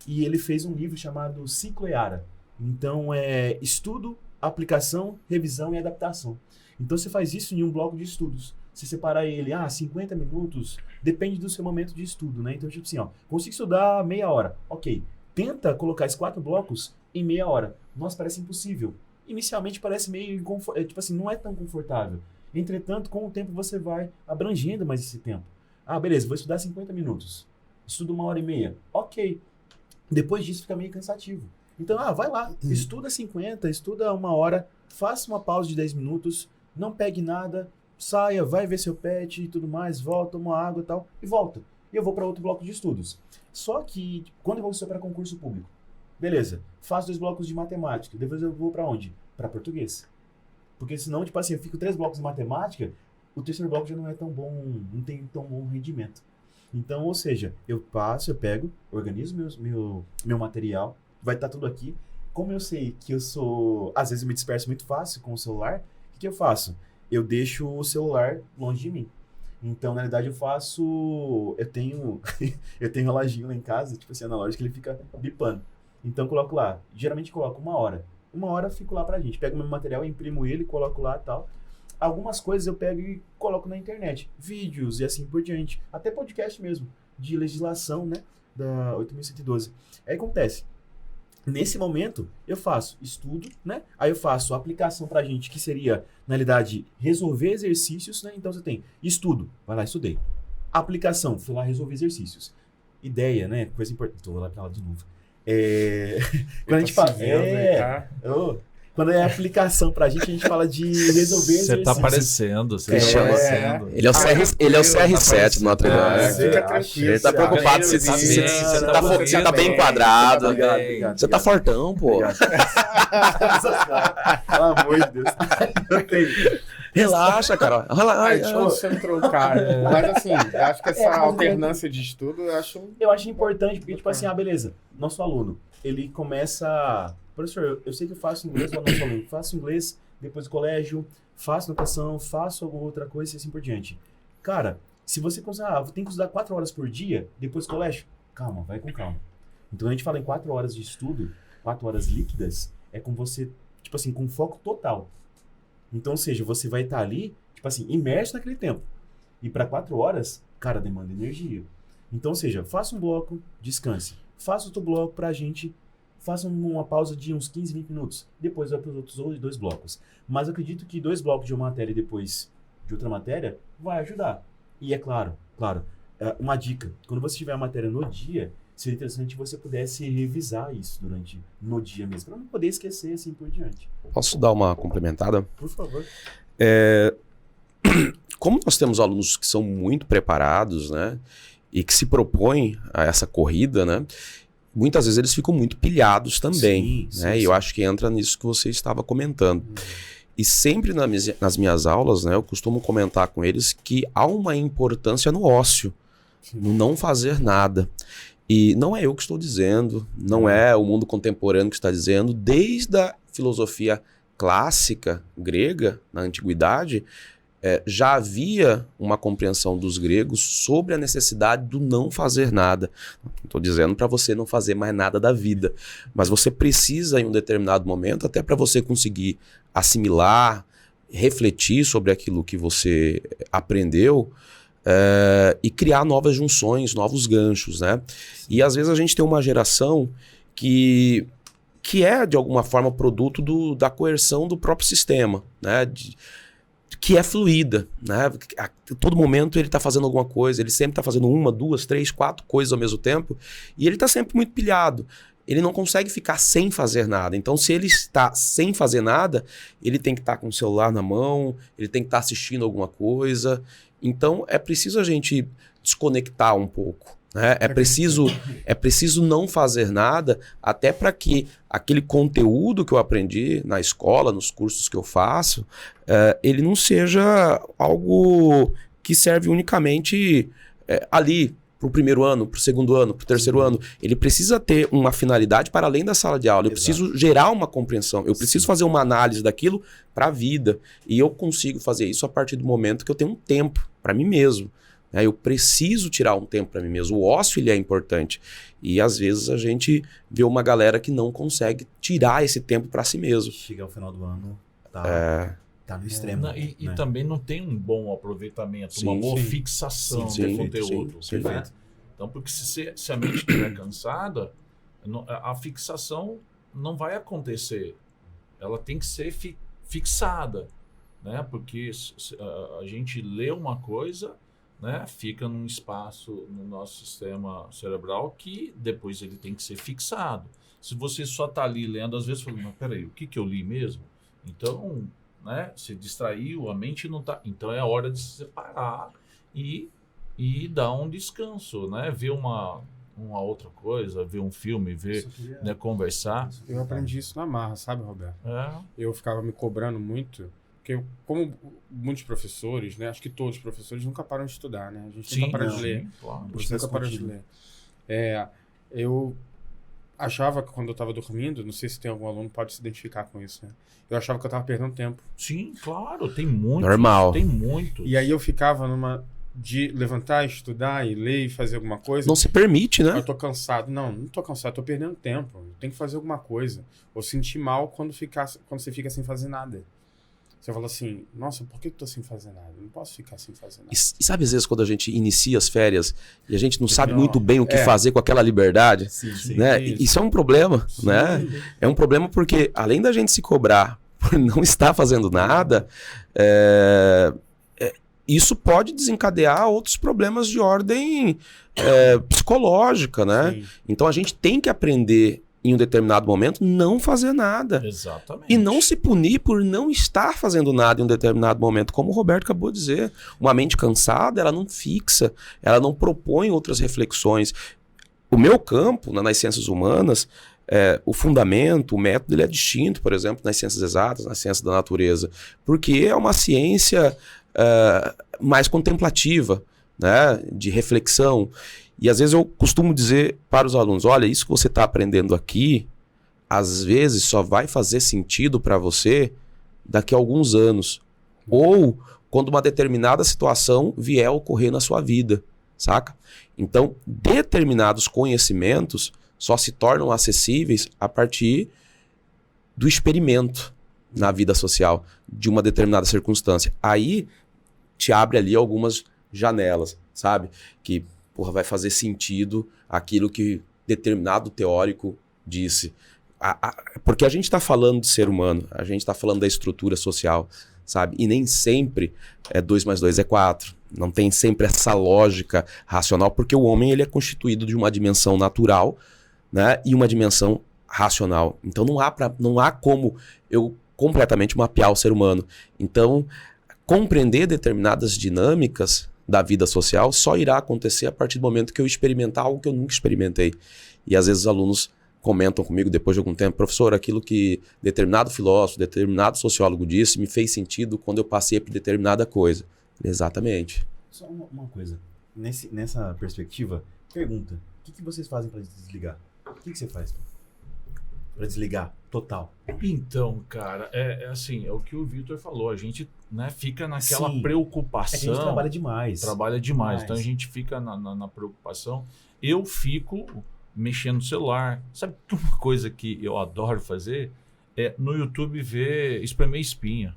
E ele fez um livro chamado Ciclo EARA. Então, é estudo, aplicação, revisão e adaptação. Então, você faz isso em um bloco de estudos. Você separa ele, 50 minutos, depende do seu momento de estudo, né? Então, tipo assim, consigo estudar meia hora. Ok, tenta colocar esses 4 blocos em meia hora. Nossa, parece impossível. Inicialmente parece meio tipo assim, não é tão confortável. Entretanto, com o tempo você vai abrangendo mais esse tempo. Beleza, vou estudar 50 minutos. Estudo 1h30. Ok. Depois disso fica meio cansativo. Então, vai lá, estuda 50, estuda 1 hora, faça uma pausa de 10 minutos, não pegue nada, saia, vai ver seu pet e tudo mais, volta, toma água e tal, e volta. E eu vou para outro bloco de estudos. Só que, quando eu vou para concurso público, beleza, faço 2 blocos de matemática, depois eu vou para onde? Para português. Porque senão, tipo assim, eu fico 3 blocos de matemática, o terceiro bloco já não é tão bom, não tem tão bom rendimento. Então, ou seja, eu pego, organizo meu material, vai estar tudo aqui. Como eu sei que às vezes eu me disperso muito fácil com o celular, o que eu faço? Eu deixo o celular longe de mim. Então, na verdade, eu tenho reloginho lá em casa, tipo assim, analógico, que ele fica bipando. Então, eu coloco lá, geralmente coloco 1 hora. 1 hora eu fico lá pra gente. Pego meu material, imprimo ele, coloco lá e tal. Algumas coisas eu pego e coloco na internet. Vídeos e assim por diante. Até podcast mesmo, de legislação, né? Da 8.112. Aí acontece. Nesse momento, eu faço estudo, né? Aí eu faço aplicação pra gente, que seria, na realidade, resolver exercícios, né? Então você tem estudo, vai lá, estudei. Aplicação, fui lá resolver exercícios. Ideia, né? Coisa importante. Tô lá pra lá de novo. Quando a gente fala... Quando Quando é aplicação pra gente, a gente fala de resolver Você tá exercícios. aparecendo, você Ele tá chama- aparecendo. Ele é o, ele é o CR7 do Notre Dame. Fica tranquilo. Ele tá preocupado se Tá você bem, você tá, tá você tá bem bem. enquadrado. Obrigado. Você tá fortão, pô. Obrigado. Pelo amor de Deus. Eu tenho. Relaxa, cara. Ai, desconcentrou o cara. Mas assim, eu acho que essa mas alternância de estudo, Eu acho importante, porque, tipo assim, beleza, nosso aluno, ele começa... Professor, eu sei que eu faço inglês, ou nosso aluno, faço inglês depois do colégio, faço natação, faço alguma outra coisa e assim por diante. Cara, se você conseguir, tem que estudar 4 horas por dia depois do colégio, calma, vai com calma. Então a gente fala em 4 horas de estudo, 4 horas líquidas, é com você, tipo assim, com foco total. Então, ou seja, você vai estar ali, tipo assim, imerso naquele tempo. E para 4 horas, cara, demanda energia. Então, ou seja, faça um bloco, descanse. Faça outro bloco pra gente, faça uma pausa de uns 15, 20 minutos. Depois vai para os outros 2 blocos. Mas eu acredito que 2 blocos de uma matéria e depois de outra matéria vai ajudar. E é claro, uma dica. Quando você tiver a matéria no dia, seria interessante que você pudesse revisar isso no dia mesmo, para não poder esquecer assim por diante. Posso dar uma complementada? Por favor. Como nós temos alunos que são muito preparados, né, e que se propõem a essa corrida, né, muitas vezes eles ficam muito pilhados também, Sim, né, sim, e eu sim. acho que entra nisso que você estava comentando. E sempre nas minhas aulas, né, eu costumo comentar com eles que há uma importância no ócio, no não fazer nada. E não é eu que estou dizendo, não é o mundo contemporâneo que está dizendo, desde a filosofia clássica grega, na antiguidade, já havia uma compreensão dos gregos sobre a necessidade do não fazer nada. Não estou dizendo para você não fazer mais nada da vida, mas você precisa em um determinado momento, até para você conseguir assimilar, refletir sobre aquilo que você aprendeu, e criar novas junções, novos ganchos, né? E às vezes a gente tem uma geração que é, de alguma forma, produto da coerção do próprio sistema, né? Que é fluida, né? A todo momento ele está fazendo alguma coisa, ele sempre está fazendo 1, 2, 3, 4 coisas ao mesmo tempo, e ele está sempre muito pilhado. Ele não consegue ficar sem fazer nada. Então, se ele está sem fazer nada, ele tem que estar com o celular na mão, ele tem que estar assistindo alguma coisa. Então, é preciso a gente desconectar um pouco, né? É preciso não fazer nada, até para que aquele conteúdo que eu aprendi na escola, nos cursos que eu faço, ele não seja algo que serve unicamente ali, para o primeiro ano, para o segundo ano, para o terceiro ano. Ele precisa ter uma finalidade para além da sala de aula. Eu preciso gerar uma compreensão. Eu preciso fazer uma análise daquilo para a vida. E eu consigo fazer isso a partir do momento que eu tenho um tempo para mim mesmo. Eu preciso tirar um tempo para mim mesmo. O ócio ele é importante. E às vezes a gente vê uma galera que não consegue tirar esse tempo para si mesmo. Chega ao final do ano, tá no extremo. E também não tem um bom aproveitamento, Sim, uma boa sim. fixação Sim, do sim, conteúdo. sim, né? perfeito. Então, porque se a mente estiver cansada, a fixação não vai acontecer. Ela tem que ser fixada, né? Porque a gente lê uma coisa, né? Fica num espaço no nosso sistema cerebral que depois ele tem que ser fixado. Se você só está ali lendo, às vezes, fala, mas peraí, o que eu li mesmo? Então, né? Se distraiu, a mente não está... Então, é hora de se separar e dar um descanso, né? Ver uma outra coisa, ver um filme, né? Conversar. Eu aprendi isso na marra, sabe, Roberto? Eu ficava me cobrando muito, porque como muitos professores, né? Acho que todos os professores nunca param de estudar, né? A gente nunca para de ler. Claro. A gente nunca para de ler. Eu achava que quando eu estava dormindo, não sei se tem algum aluno que pode se identificar com isso, né? Eu achava que eu estava perdendo tempo. Sim, claro, tem muito. Normal. Tem muito. E aí eu ficava de levantar, estudar e ler e fazer alguma coisa. Não se permite, né? Eu tô cansado. Não tô cansado, tô perdendo tempo. Eu tenho que fazer alguma coisa. Ou sentir mal quando você fica sem fazer nada. Você fala assim, nossa, por que eu tô sem fazer nada? Eu não posso ficar sem fazer nada. E sabe às vezes quando a gente inicia as férias e a gente não sabe muito bem o que fazer com aquela liberdade? Sim. Né? Isso é um problema, né? É um problema porque além da gente se cobrar por não estar fazendo nada, isso pode desencadear outros problemas de ordem psicológica, né? Sim. Então a gente tem que aprender em um determinado momento, não fazer nada. Exatamente. E não se punir por não estar fazendo nada em um determinado momento. Como o Roberto acabou de dizer, uma mente cansada, ela não fixa, ela não propõe outras reflexões. O meu campo, nas ciências humanas, o fundamento, o método, ele é distinto, por exemplo, nas ciências exatas, nas ciências da natureza, porque é uma ciência mais contemplativa, né, de reflexão. E às vezes eu costumo dizer para os alunos, olha, isso que você está aprendendo aqui, às vezes só vai fazer sentido para você daqui a alguns anos. Ou quando uma determinada situação vier a ocorrer na sua vida, saca? Então, determinados conhecimentos só se tornam acessíveis a partir do experimento na vida social de uma determinada circunstância. Aí te abre ali algumas janelas, sabe? Que vai fazer sentido aquilo que determinado teórico disse. Porque a gente está falando de ser humano, a gente está falando da estrutura social, sabe? E nem sempre 2 mais 2 é 4. Não tem sempre essa lógica racional, porque o homem ele é constituído de uma dimensão natural, né, e uma dimensão racional. Então não há como eu completamente mapear o ser humano. Então, compreender determinadas dinâmicas da vida social só irá acontecer a partir do momento que eu experimentar algo que eu nunca experimentei. E às vezes os alunos comentam comigo depois de algum tempo, professor, aquilo que determinado filósofo, determinado sociólogo disse me fez sentido quando eu passei por determinada coisa. Exatamente. Só uma coisa. Nessa perspectiva, pergunta, o que vocês fazem para desligar? O que você faz para desligar total? Então, cara, assim, é o que o Vitor falou. A gente, né, fica naquela preocupação. A gente trabalha demais. Então a gente fica na preocupação. Eu fico mexendo no celular. Sabe uma coisa que eu adoro fazer? É no YouTube ver espremer espinha.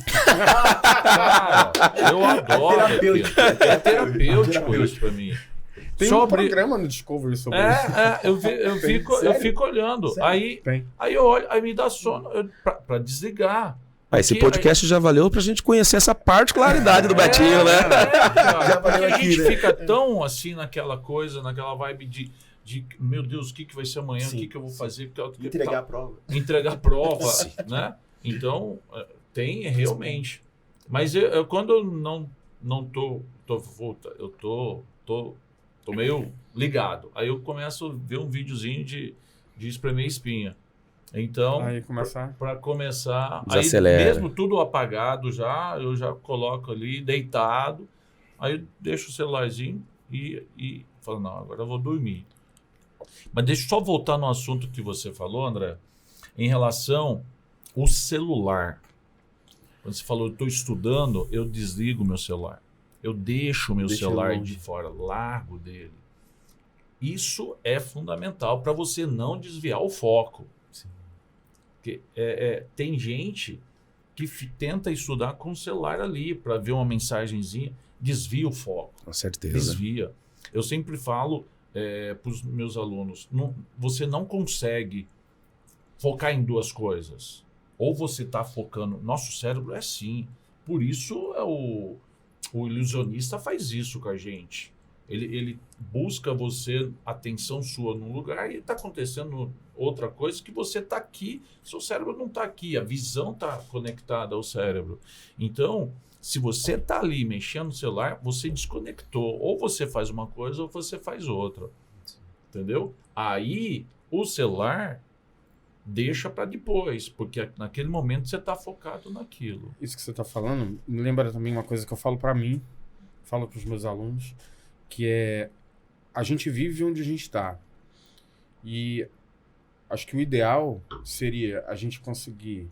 Cara, eu adoro. É terapêutico isso pra mim. Tem um programa no Discovery sobre isso. Eu fico olhando. Aí eu olho, aí me dá sono pra desligar. Esse podcast já valeu pra gente conhecer essa particularidade do Betinho, né? Já valeu aqui, a gente fica tão assim naquela coisa, naquela vibe de meu Deus, o que vai ser amanhã? O que eu vou fazer? Entregar a prova. Entregar a prova, né? Então, tem realmente. Mas eu quando eu não tô voltando, eu tô meio ligado. Aí eu começo a ver um videozinho de espremer espinha. Então, para começar, desacelera. Aí mesmo tudo apagado eu já coloco ali deitado, aí eu deixo o celularzinho e falo, não, agora eu vou dormir. Mas deixa eu só voltar no assunto que você falou, André, em relação ao celular. Quando você falou, eu estou estudando, eu desligo meu celular. Eu deixo o meu celular de fora, largo dele. Isso é fundamental para você não desviar o foco. Sim. Porque tem gente que tenta estudar com o celular ali para ver uma mensagenzinha, desvia o foco. Com certeza. Desvia. Eu sempre falo para os meus alunos, você não consegue focar em duas coisas. Ou você está focando... Nosso cérebro é assim. Por isso o ilusionista faz isso com a gente. Ele busca atenção sua num lugar e está acontecendo outra coisa que você está aqui, seu cérebro não está aqui, a visão está conectada ao cérebro. Então, se você está ali mexendo no celular, você desconectou. Ou você faz uma coisa ou você faz outra. Entendeu? Aí, o celular deixa para depois, porque naquele momento você está focado naquilo. Isso que você está falando me lembra também uma coisa que eu falo para mim, falo para os meus alunos, que é a gente vive onde a gente está. E acho que o ideal seria a gente conseguir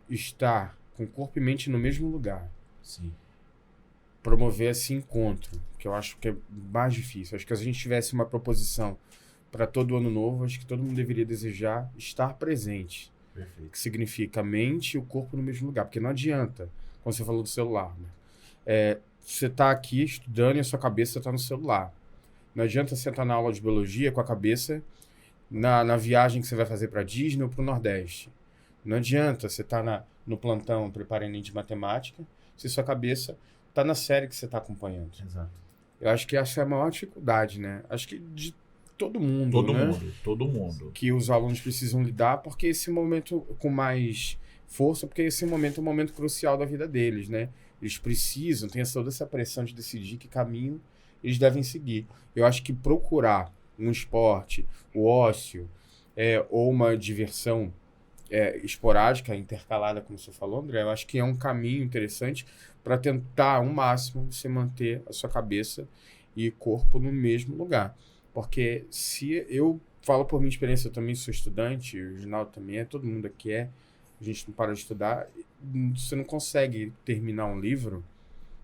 estar com corpo e mente no mesmo lugar. Sim. Promover esse encontro, que eu acho que é mais difícil. Acho que se a gente tivesse uma proposição para todo ano novo, acho que todo mundo deveria desejar estar presente. Perfeito. Que significa a mente e o corpo no mesmo lugar. Porque não adianta, como você falou do celular, né? Você está aqui estudando e a sua cabeça está no celular. Não adianta você estar na aula de biologia com a cabeça na viagem que você vai fazer para Disney ou para o Nordeste. Não adianta você estar no plantão preparando Enem de matemática se sua cabeça está na série que você está acompanhando. Exato. Eu acho que essa é a maior dificuldade, né? Acho que de todo mundo, Todo né? mundo, todo mundo. Que os alunos precisam lidar, porque esse momento com mais força, porque esse momento é um momento crucial da vida deles, né? Eles precisam, tem toda essa pressão de decidir que caminho eles devem seguir. Eu acho que procurar um esporte, o ócio, ou uma diversão esporádica, intercalada, como você falou, André, eu acho que é um caminho interessante para tentar, ao máximo, você manter a sua cabeça e corpo no mesmo lugar. Porque se eu falo por minha experiência, eu também sou estudante, o Ginaldo também todo mundo aqui a gente não para de estudar, você não consegue terminar um livro,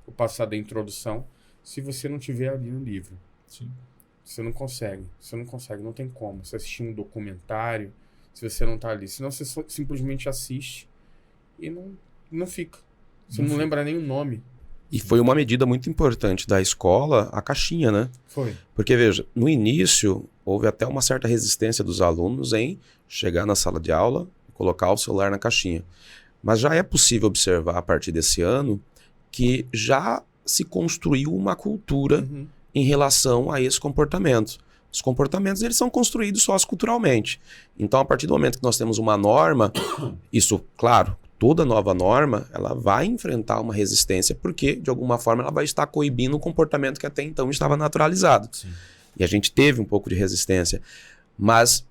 ou passar da introdução, se você não tiver ali no livro. Sim. Você não consegue, não tem como. Você assistir um documentário, se você não tá ali. Senão você simplesmente assiste e não fica. Você não lembra nem o nome. E foi uma medida muito importante da escola, a caixinha, né? Foi. Porque, veja, no início, houve até uma certa resistência dos alunos em chegar na sala de aula e colocar o celular na caixinha. Mas já é possível observar, a partir desse ano, que já se construiu uma cultura em relação a esse comportamento. Os comportamentos, eles são construídos socioculturalmente. Então, a partir do momento que nós temos uma norma, isso, claro, toda nova norma, ela vai enfrentar uma resistência, porque, de alguma forma, ela vai estar coibindo um comportamento que até então estava naturalizado. Sim. E a gente teve um pouco de resistência. Mas,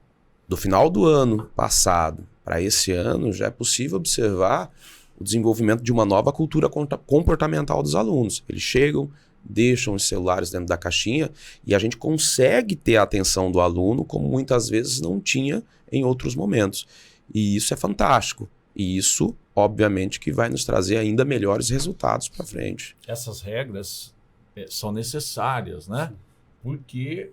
do final do ano passado para esse ano, já é possível observar o desenvolvimento de uma nova cultura comportamental dos alunos. Eles chegam, deixam os celulares dentro da caixinha e a gente consegue ter a atenção do aluno como muitas vezes não tinha em outros momentos. E isso é fantástico. E isso, obviamente, que vai nos trazer ainda melhores resultados para frente. Essas regras são necessárias, né? Porque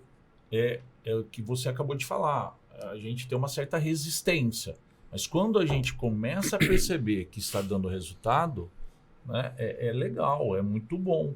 é o que você acabou de falar. A gente tem uma certa resistência. Mas quando a gente começa a perceber que está dando resultado, né, é legal, é muito bom.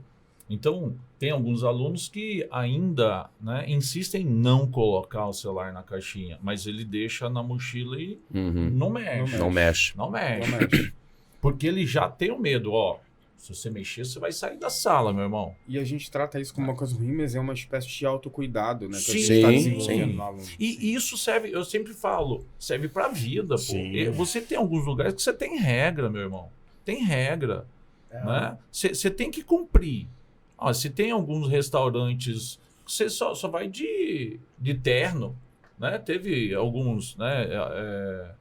Então, tem alguns alunos que ainda, né, insistem em não colocar o celular na caixinha, mas ele deixa na mochila e não mexe. Não mexe. Não mexe. Porque ele já tem o medo, ó. Se você mexer, você vai sair da sala, meu irmão. E a gente trata isso como uma coisa ruim, mas é uma espécie de autocuidado, né? Que a Sim, gente está sim. desenvolvendo no aluno. E isso serve, eu sempre falo, serve pra vida, pô. Sim. E você tem alguns lugares que você tem regra, meu irmão. Tem regra, né? Você tem que cumprir. Ó, se tem alguns restaurantes que você só vai de terno, né? Teve alguns, né,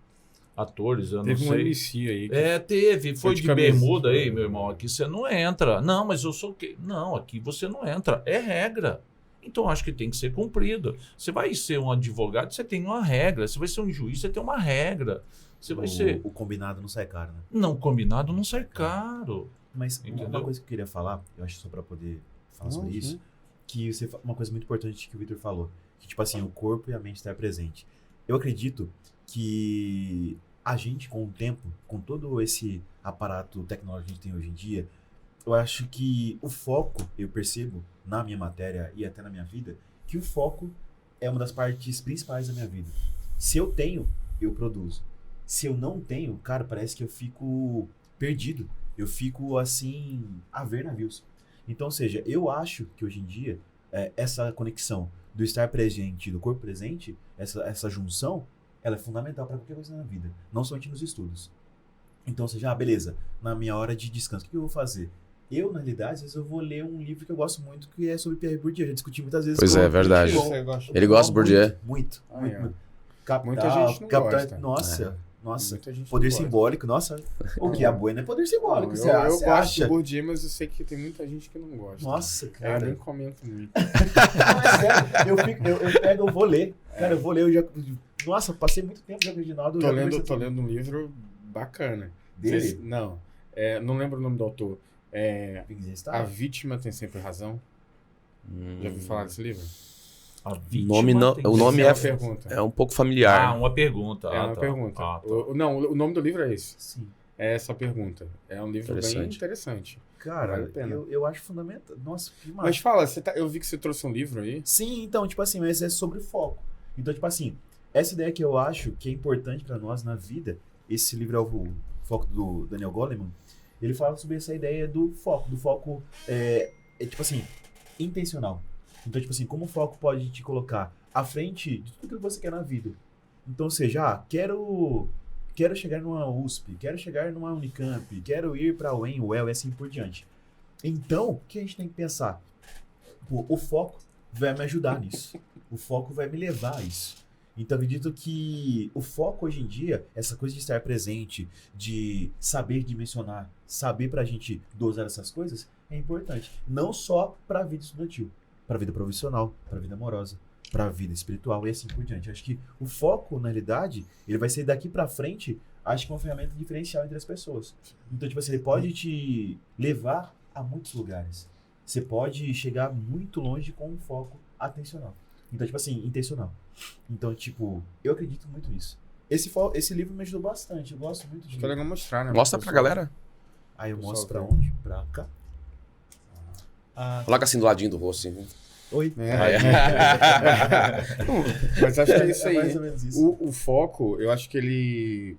atores, eu Teve não um sei. MC aí. Que Teve. Foi de de camisa. bermuda aí, meu irmão. Aqui você não entra. Não, mas eu sou o quê? Não, aqui você não entra. É regra. Então, acho que tem que ser cumprido. Você vai ser um advogado, você tem uma regra. Você vai ser um juiz, você tem uma regra. Você vai ser... O combinado não sai caro, né? Não, combinado não sai caro. Mas Entendeu? uma coisa que eu queria falar, eu acho só pra poder falar sobre isso, que uma coisa muito importante que o Victor falou, que tipo assim, o corpo e a mente estar presente. Eu acredito que a gente, com o tempo, com todo esse aparato tecnológico que a gente tem hoje em dia, eu acho que o foco, eu percebo na minha matéria e até na minha vida, que o foco é uma das partes principais da minha vida. Se eu tenho, eu produzo. Se eu não tenho, cara, parece que eu fico perdido. Eu fico, assim, a ver navios. Então, ou seja, eu acho que hoje em dia, essa conexão do estar presente e do corpo presente, essa junção, ela é fundamental para qualquer coisa na vida. Não somente nos estudos. Então, ou seja, beleza, na minha hora de descanso, o que eu vou fazer? Eu, na realidade, às vezes eu vou ler um livro que eu gosto muito, que é sobre Pierre Bourdieu. Eu já discuti muitas vezes. Pois é, verdade. Ele gosta do Bourdieu? Muito. Capital, Muita gente não gosta. Nossa, Muita gente poder não gosta. simbólico. Nossa, o que é bueno é poder simbólico. Não, Você eu você gosto acha? do Bourdieu, mas eu sei que tem muita gente que não gosta. Nossa, Eu cara. nem comento muito. Não, é sério. Eu pego, eu vou ler. Cara, eu vou ler. Eu já... Nossa, eu passei muito tempo já com o Reginaldo. Tô lendo um livro bacana. Dele? Não. Não lembro o nome do autor. Tá? A Vítima Tem Sempre Razão. Já ouviu falar desse livro? A vítima O nome Essa uma pergunta. é um pouco familiar. uma pergunta. É uma pergunta. Ah, tá. O nome do livro é esse. Sim. É essa pergunta. É um livro bem Interessante. interessante. Cara, Vale a pena. eu acho fundamental. Nossa, que massa. Mas fala, eu vi que você trouxe um livro aí. Sim, então, tipo assim, mas é sobre foco. Então, tipo assim, essa ideia que eu acho que é importante pra nós na vida, esse livro é o Foco do Daniel Goleman, ele fala sobre essa ideia do foco tipo assim, intencional. Então, tipo assim, como o foco pode te colocar à frente de tudo que você quer na vida? Então, ou seja, quero chegar numa USP, quero chegar numa Unicamp, quero ir para a UEM, UEL e assim por diante. Então, o que a gente tem que pensar? Pô, o foco vai me ajudar nisso. O foco vai me levar a isso. Então, acredito que o foco hoje em dia, essa coisa de estar presente, de saber dimensionar, saber pra gente dosar essas coisas, é importante. Não só pra vida estudantil, pra vida profissional, pra vida amorosa, pra vida espiritual e assim por diante. Acho que o foco, na realidade, ele vai ser daqui pra frente, acho que uma ferramenta diferencial entre as pessoas. Então, tipo assim, ele pode te levar a muitos lugares. Você pode chegar muito longe com um foco atencional. Então, tipo assim, intencional. Então, tipo, eu acredito muito nisso. Esse livro me ajudou bastante. Eu gosto muito de. Fica legal mostrar, né? Mostra pra galera. Aí eu mostro pra Pessoal, onde? Pra cá. Coloca assim do ladinho do rosto. Assim. Oi. Mas acho que é isso aí. mais ou menos isso. O foco, eu acho que ele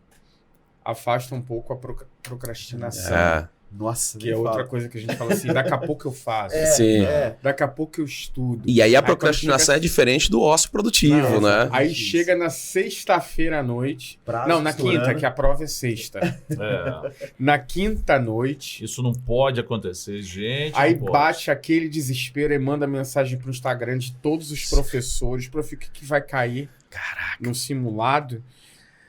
afasta um pouco a procrastinação. É. Nossa, Que é outra coisa que a gente fala assim, daqui a pouco eu faço. Sim. Daqui a pouco eu estudo. E aí a quando procrastinação chega- é diferente do ócio produtivo, Não, né? Aí Isso. chega na sexta-feira à noite. Prazo Não, na estourando. quinta, que a prova é sexta. É, Na quinta noite, isso não pode acontecer, gente. aí não pode. bate aquele desespero e manda mensagem pro Instagram de todos os professores. Prof, o que vai cair? Caraca. No simulado.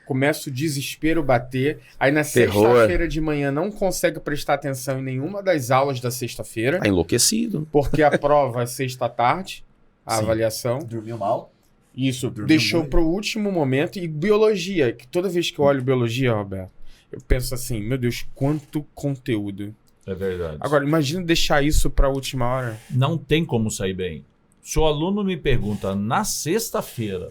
Começa o desespero bater. Aí na Terror. sexta-feira de manhã não consegue prestar atenção em nenhuma das aulas da sexta-feira. Tá enlouquecido. Porque a prova é sexta à tarde, a Sim. avaliação. Dormiu mal? Isso, Dormiu deixou muito. pro último momento. E biologia, que toda vez que eu olho biologia, Roberto, eu penso assim, meu Deus, quanto conteúdo. É verdade. Agora, imagina deixar isso pra última hora. Não tem como sair bem. Se o aluno me pergunta na sexta-feira,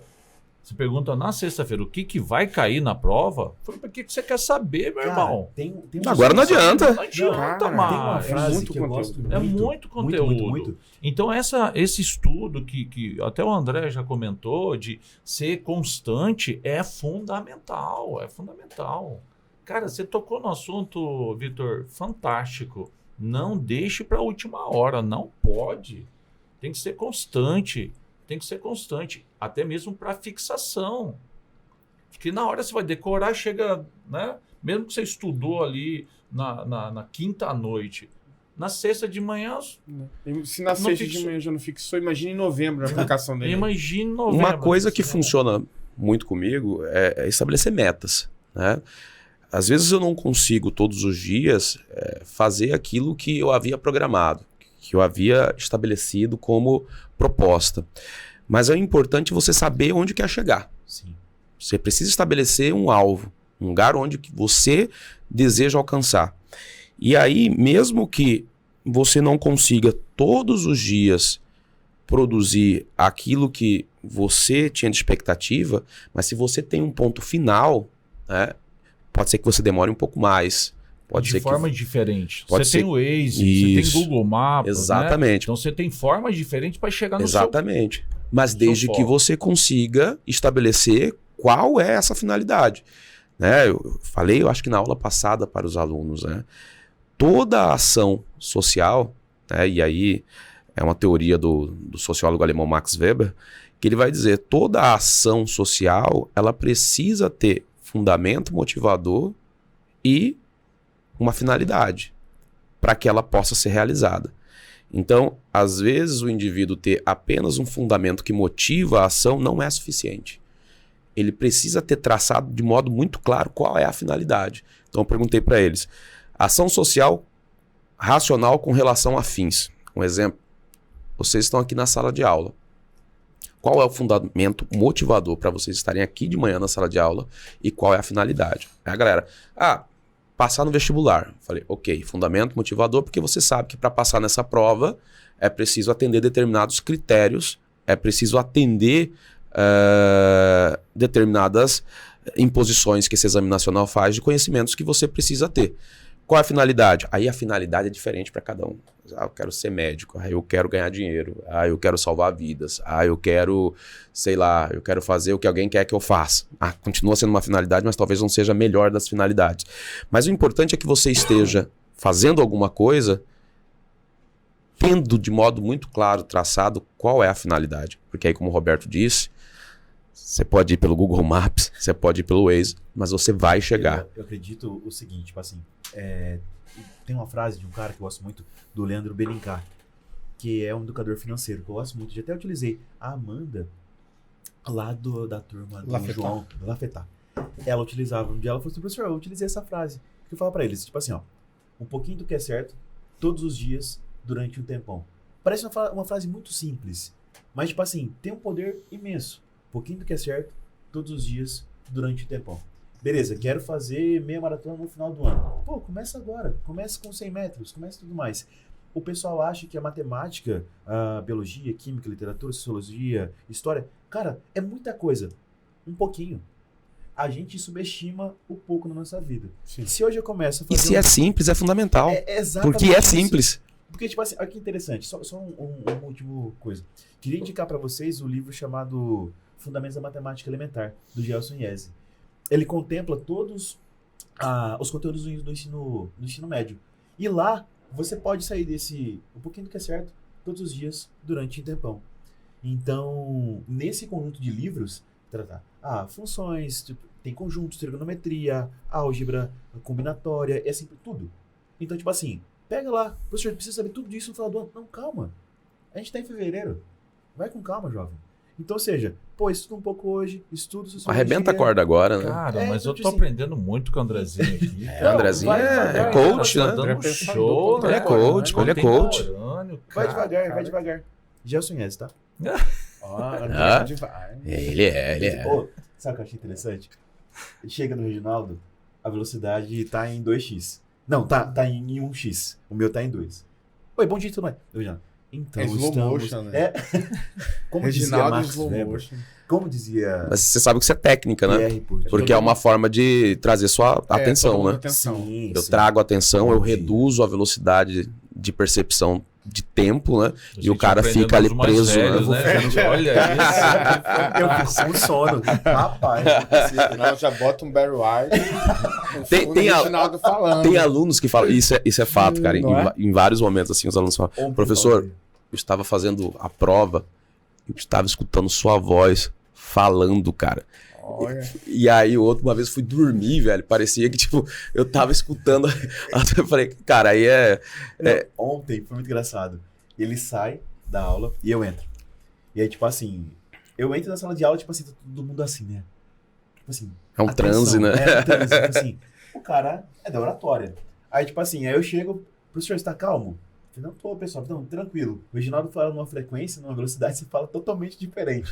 o que vai cair na prova, eu falo, para que você quer saber, meu irmão? Tem Agora não adianta. Não adianta Cara, mais. Tem uma frase muito que eu conteúdo. gosto muito. É muito conteúdo. Muito. Então, esse estudo que até o André já comentou, de ser constante, é fundamental. É fundamental. Cara, você tocou no assunto, Vitor, fantástico. Não deixe para a última hora. Não pode. Tem que ser constante. Tem que ser constante. Até mesmo para fixação. Porque na hora você vai decorar, chega, né? Mesmo que você estudou ali na quinta à noite. Na sexta de manhã, Se na Não sexta fixou. de manhã já não fixou, imagine em novembro a aplicação dele. imagine novembro. Uma coisa que funciona muito comigo é estabelecer metas, né? Às vezes eu não consigo todos os dias fazer aquilo que eu havia programado, que eu havia estabelecido como proposta. Mas é importante você saber onde quer chegar. Sim. Você precisa estabelecer um alvo, um lugar onde que você deseja alcançar. E aí, mesmo que você não consiga todos os dias produzir aquilo que você tinha de expectativa, mas se você tem um ponto final, né, pode ser que você demore um pouco mais. Pode de ser forma diferente. Pode Você ser- tem o Waze, você Isso. tem Google Maps, né? Exatamente. Então você tem formas diferentes para chegar no Exatamente. Mas seu desde que foco. você consiga estabelecer qual é essa finalidade. Né? Eu falei, eu acho que na aula passada para os alunos, né? Toda ação social, né? E aí é uma teoria do sociólogo alemão Max Weber, que ele vai dizer, toda ação social, ela precisa ter fundamento motivador e uma finalidade para que ela possa ser realizada. Então, às vezes, o indivíduo ter apenas um fundamento que motiva a ação não é suficiente. Ele precisa ter traçado de modo muito claro qual é a finalidade. Então, eu perguntei para eles, ação social racional com relação a fins. Um exemplo, vocês estão aqui na sala de aula. Qual é o fundamento motivador para vocês estarem aqui de manhã na sala de aula e qual é a finalidade? Aí a galera, passar no vestibular. Falei, ok, fundamento motivador, porque você sabe que para passar nessa prova é preciso atender determinados critérios, é preciso atender determinadas imposições que esse exame nacional faz de conhecimentos que você precisa ter. Qual é a finalidade? Aí a finalidade é diferente para cada um. Eu quero ser médico, eu quero ganhar dinheiro, eu quero salvar vidas, eu quero, sei lá, eu quero fazer o que alguém quer que eu faça. Continua sendo uma finalidade, mas talvez não seja a melhor das finalidades. Mas o importante é que você esteja fazendo alguma coisa tendo de modo muito claro, traçado, qual é a finalidade. Porque aí, como o Roberto disse, você pode ir pelo Google Maps, você pode ir pelo Waze, mas você vai chegar. Eu acredito o seguinte, tipo assim, tem uma frase de um cara que eu gosto muito, do Leandro Belincar, que é um educador financeiro, que eu gosto muito, já até utilizei. A Amanda, lá da turma do Lafetá. João, Lafetá, ela utilizava, um dia ela falou assim, professor, eu utilizei essa frase, que eu falo pra eles, tipo assim, ó, um pouquinho do que é certo, todos os dias, durante um tempão. Parece uma frase muito simples, mas tipo assim, tem um poder imenso. Um pouquinho do que é certo, todos os dias, durante um tempão. Beleza, quero fazer meia maratona no final do ano. Pô, começa agora. Começa com 100 metros, começa tudo mais. O pessoal acha que a matemática, a biologia, química, literatura, sociologia, história, cara, é muita coisa. Um pouquinho. A gente subestima o pouco na nossa vida. Sim. Se hoje eu começo a E fazer se é simples, é fundamental. exatamente Porque é isso. simples. Porque, tipo assim, olha que interessante, só uma última coisa. Queria indicar para vocês o livro chamado Fundamentos da Matemática Elementar, do Gelson Iese. Ele contempla todos os conteúdos do ensino médio. E lá, você pode sair desse, um pouquinho do que é certo, todos os dias, durante um tempão. Então, nesse conjunto de livros, tratar funções, tipo, tem conjuntos, trigonometria, álgebra, combinatória, é assim, tudo. Então, tipo assim, pega lá, professor, precisa saber tudo disso no final do ano. Não, calma. A gente tá em fevereiro. Vai com calma, jovem. Então, ou seja, pô, estuda um pouco hoje, estuda sociologia. Arrebenta a corda agora, né? Cara, mas eu então, tô assim, aprendendo muito com o Andrezinho aqui. Não, Andrezinho vai é devagar, coach, Tá né? dando André show, pensador né? Ele é coach, ele é coach. Contemporâneo, Vai cara. devagar, vai devagar. Gelson Iese, tá? Ó, Ah. devagar. Ele é. Pô, sabe o que eu achei interessante? Chega no Reginaldo, a velocidade tá em 2x. Não, tá em 1x. O meu tá em 2. Oi, bom dia, tudo bem? Reginaldo. Então, É slow motion, né? Como dizia Reginaldo Max slow Weber, motion. como dizia Mas você sabe que isso é técnica, né? Pierre Bourdieu. Porque é uma forma de trazer sua atenção, todo mundo né? atenção. Sim, Eu sim. trago atenção, eu Entendi. reduzo a velocidade de percepção de tempo, né? A E o gente cara aprendendo fica ali dos mais preso, velhos, né? né? Olha isso. Eu fico com sono. Rapaz, não precisa. Não, já bota um Barry White. Tem a- Reginaldo falando. Tem alunos que falam, isso é fato, cara. Não é? Em vários momentos, assim, os alunos falam, professor, eu estava fazendo a prova, eu estava escutando sua voz falando, cara. Olha. E aí, uma vez fui dormir, velho. Parecia que, tipo, eu tava escutando. Eu falei, cara, aí Ontem foi muito engraçado. Ele sai da aula e eu entro. E aí, tipo assim, eu entro na sala de aula, tipo assim, tá todo mundo assim, né? Tipo assim. é um atenção, transe, né? É um transe, tipo assim. O cara é da oratória. Aí, tipo assim, aí eu chego, professor, você tá calmo? Eu falei, não tô, pessoal, não, tranquilo. O Reginaldo fala numa frequência, numa velocidade, você fala totalmente diferente.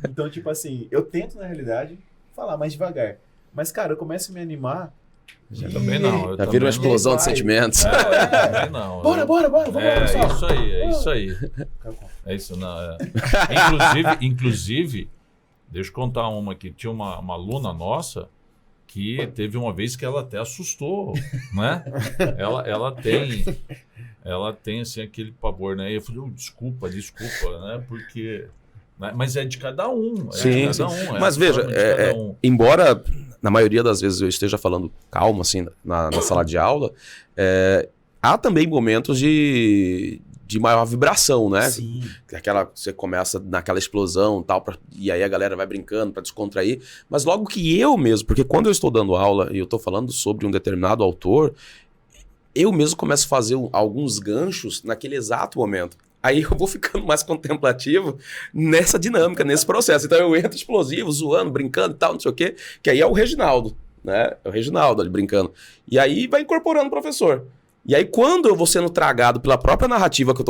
Então, tipo assim, eu tento, na realidade, falar mais devagar. Mas, cara, eu começo a me animar. Eu também não. Já vira uma explosão de vai. sentimentos. Eu também não. Bora, vamos lá, É pessoal. isso aí, é isso aí. É isso, não. Inclusive, deixa eu contar uma aqui. Tinha uma aluna nossa que teve uma vez que ela até assustou, né? Ela tem assim aquele pavor, né? E eu falei, desculpa, né? Porque, né? Mas é de cada um, Sim, de sim. cada um. É Mas a veja, forma de cada um. embora na maioria das vezes eu esteja falando calmo, assim, na sala de aula, há também momentos de maior vibração, né? Sim. Você começa naquela explosão tal, e aí a galera vai brincando para descontrair. Mas logo que eu mesmo, porque quando eu estou dando aula e eu estou falando sobre um determinado autor, eu mesmo começo a fazer alguns ganchos naquele exato momento. Aí eu vou ficando mais contemplativo nessa dinâmica, nesse processo. Então eu entro explosivo, zoando, brincando e tal, não sei o quê, que aí é o Reginaldo, né? É o Reginaldo ali brincando. E aí vai incorporando o professor. E aí quando eu vou sendo tragado pela própria narrativa que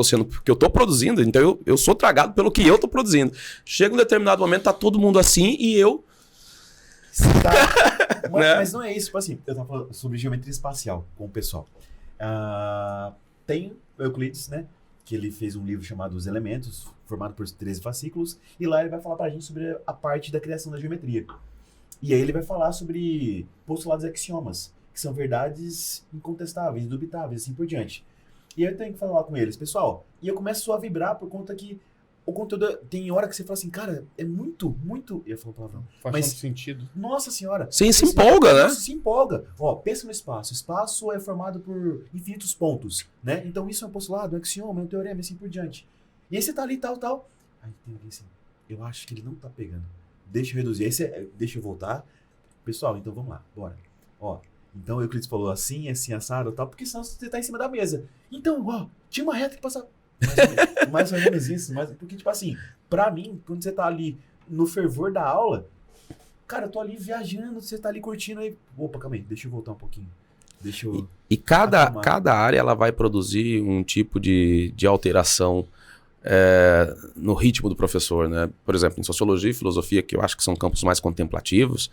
eu tô produzindo, então eu sou tragado pelo que eu tô produzindo. Chega um determinado momento, tá todo mundo assim e eu... Tá. Né? Mas não é isso, tipo assim, eu tava falando sobre geometria espacial com o pessoal. Tem o Euclides, né? Que ele fez um livro chamado Os Elementos, formado por 13 fascículos, e lá ele vai falar pra gente sobre a parte da criação da geometria. E aí ele vai falar sobre postulados e axiomas, que são verdades incontestáveis, indubitáveis, assim por diante. E aí eu tenho que falar com eles, pessoal, e eu começo a vibrar por conta que o conteúdo tem hora que você fala assim, cara, é muito... Eu ia falar palavrão. Faz Mas- tanto sentido. Nossa senhora. Sim, se empolga, né? Nossa, se empolga. Ó, pensa no espaço. O espaço é formado por infinitos pontos, né? Então isso é um postulado, um axioma, um teorema, assim por diante. E aí você tá ali, tal. Aí tem alguém assim, eu acho que ele não tá pegando. Deixa eu reduzir. Aí deixa eu voltar. Pessoal, então vamos lá, bora. Ó, então o Euclides falou assim, assado, tal, porque senão você tá em cima da mesa. Então, ó, tinha uma reta que passava... mais ou menos isso, porque, tipo assim, pra mim, quando você tá ali no fervor da aula, cara, eu tô ali viajando, você tá ali curtindo aí. Opa, calma aí, deixa eu voltar um pouquinho. Deixa eu. E cada área ela vai produzir um tipo de alteração no ritmo do professor, né? Por exemplo, em sociologia e filosofia, que eu acho que são campos mais contemplativos,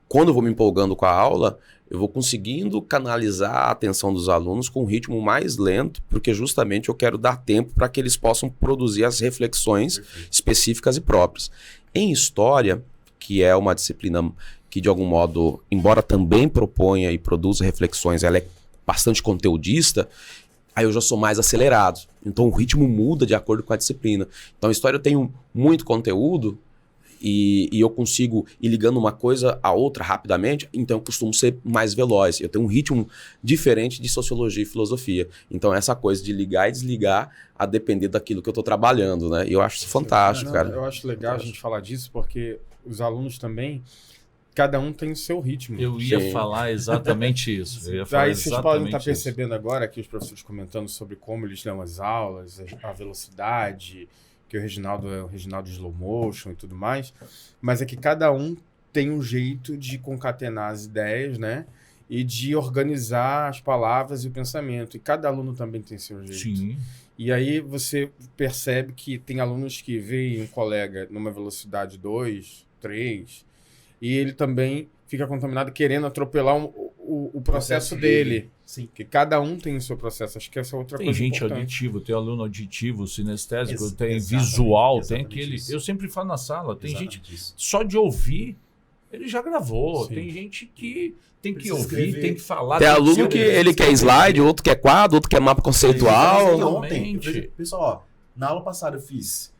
quando eu vou me empolgando com a aula, eu vou conseguindo canalizar a atenção dos alunos com um ritmo mais lento, porque justamente eu quero dar tempo para que eles possam produzir as reflexões específicas e próprias. Em história, que é uma disciplina que, de algum modo, embora também proponha e produza reflexões, ela é bastante conteudista, aí eu já sou mais acelerado. Então o ritmo muda de acordo com a disciplina. Então a história eu tenho muito conteúdo, e eu consigo ir ligando uma coisa a outra rapidamente, então eu costumo ser mais veloz. Eu tenho um ritmo diferente de sociologia e filosofia. Então essa coisa de ligar e desligar a depender daquilo que eu estou trabalhando, né? E eu acho isso fantástico, cara. Eu acho legal a gente falar disso, porque os alunos também, cada um tem o seu ritmo. Eu ia falar exatamente isso. Aí vocês podem estar percebendo agora aqui os professores comentando sobre como eles dão as aulas, a velocidade, que o Reginaldo é o Reginaldo slow motion e tudo mais, mas é que cada um tem um jeito de concatenar as ideias, né? E de organizar as palavras e o pensamento. E cada aluno também tem seu jeito. Sim. E aí você percebe que tem alunos que veem um colega numa velocidade 2, 3, e ele também fica contaminado querendo atropelar o processo dele. Sim. Que cada um tem o seu processo. Acho que essa é outra Tem coisa gente importante. auditiva, tem aluno auditivo, sinestésico, tem Exatamente, visual, tem exatamente aquele... isso. Eu sempre falo na sala, tem Exatamente gente isso. só de ouvir, ele já gravou. Sim. Tem gente que tem que Precisa ouvir, escrever. tem que falar. Tem tem aluno ser- que ele quer slide, outro quer quadro, outro quer mapa conceitual. Ontem, Realmente. pessoal, ó, na aula passada eu fiz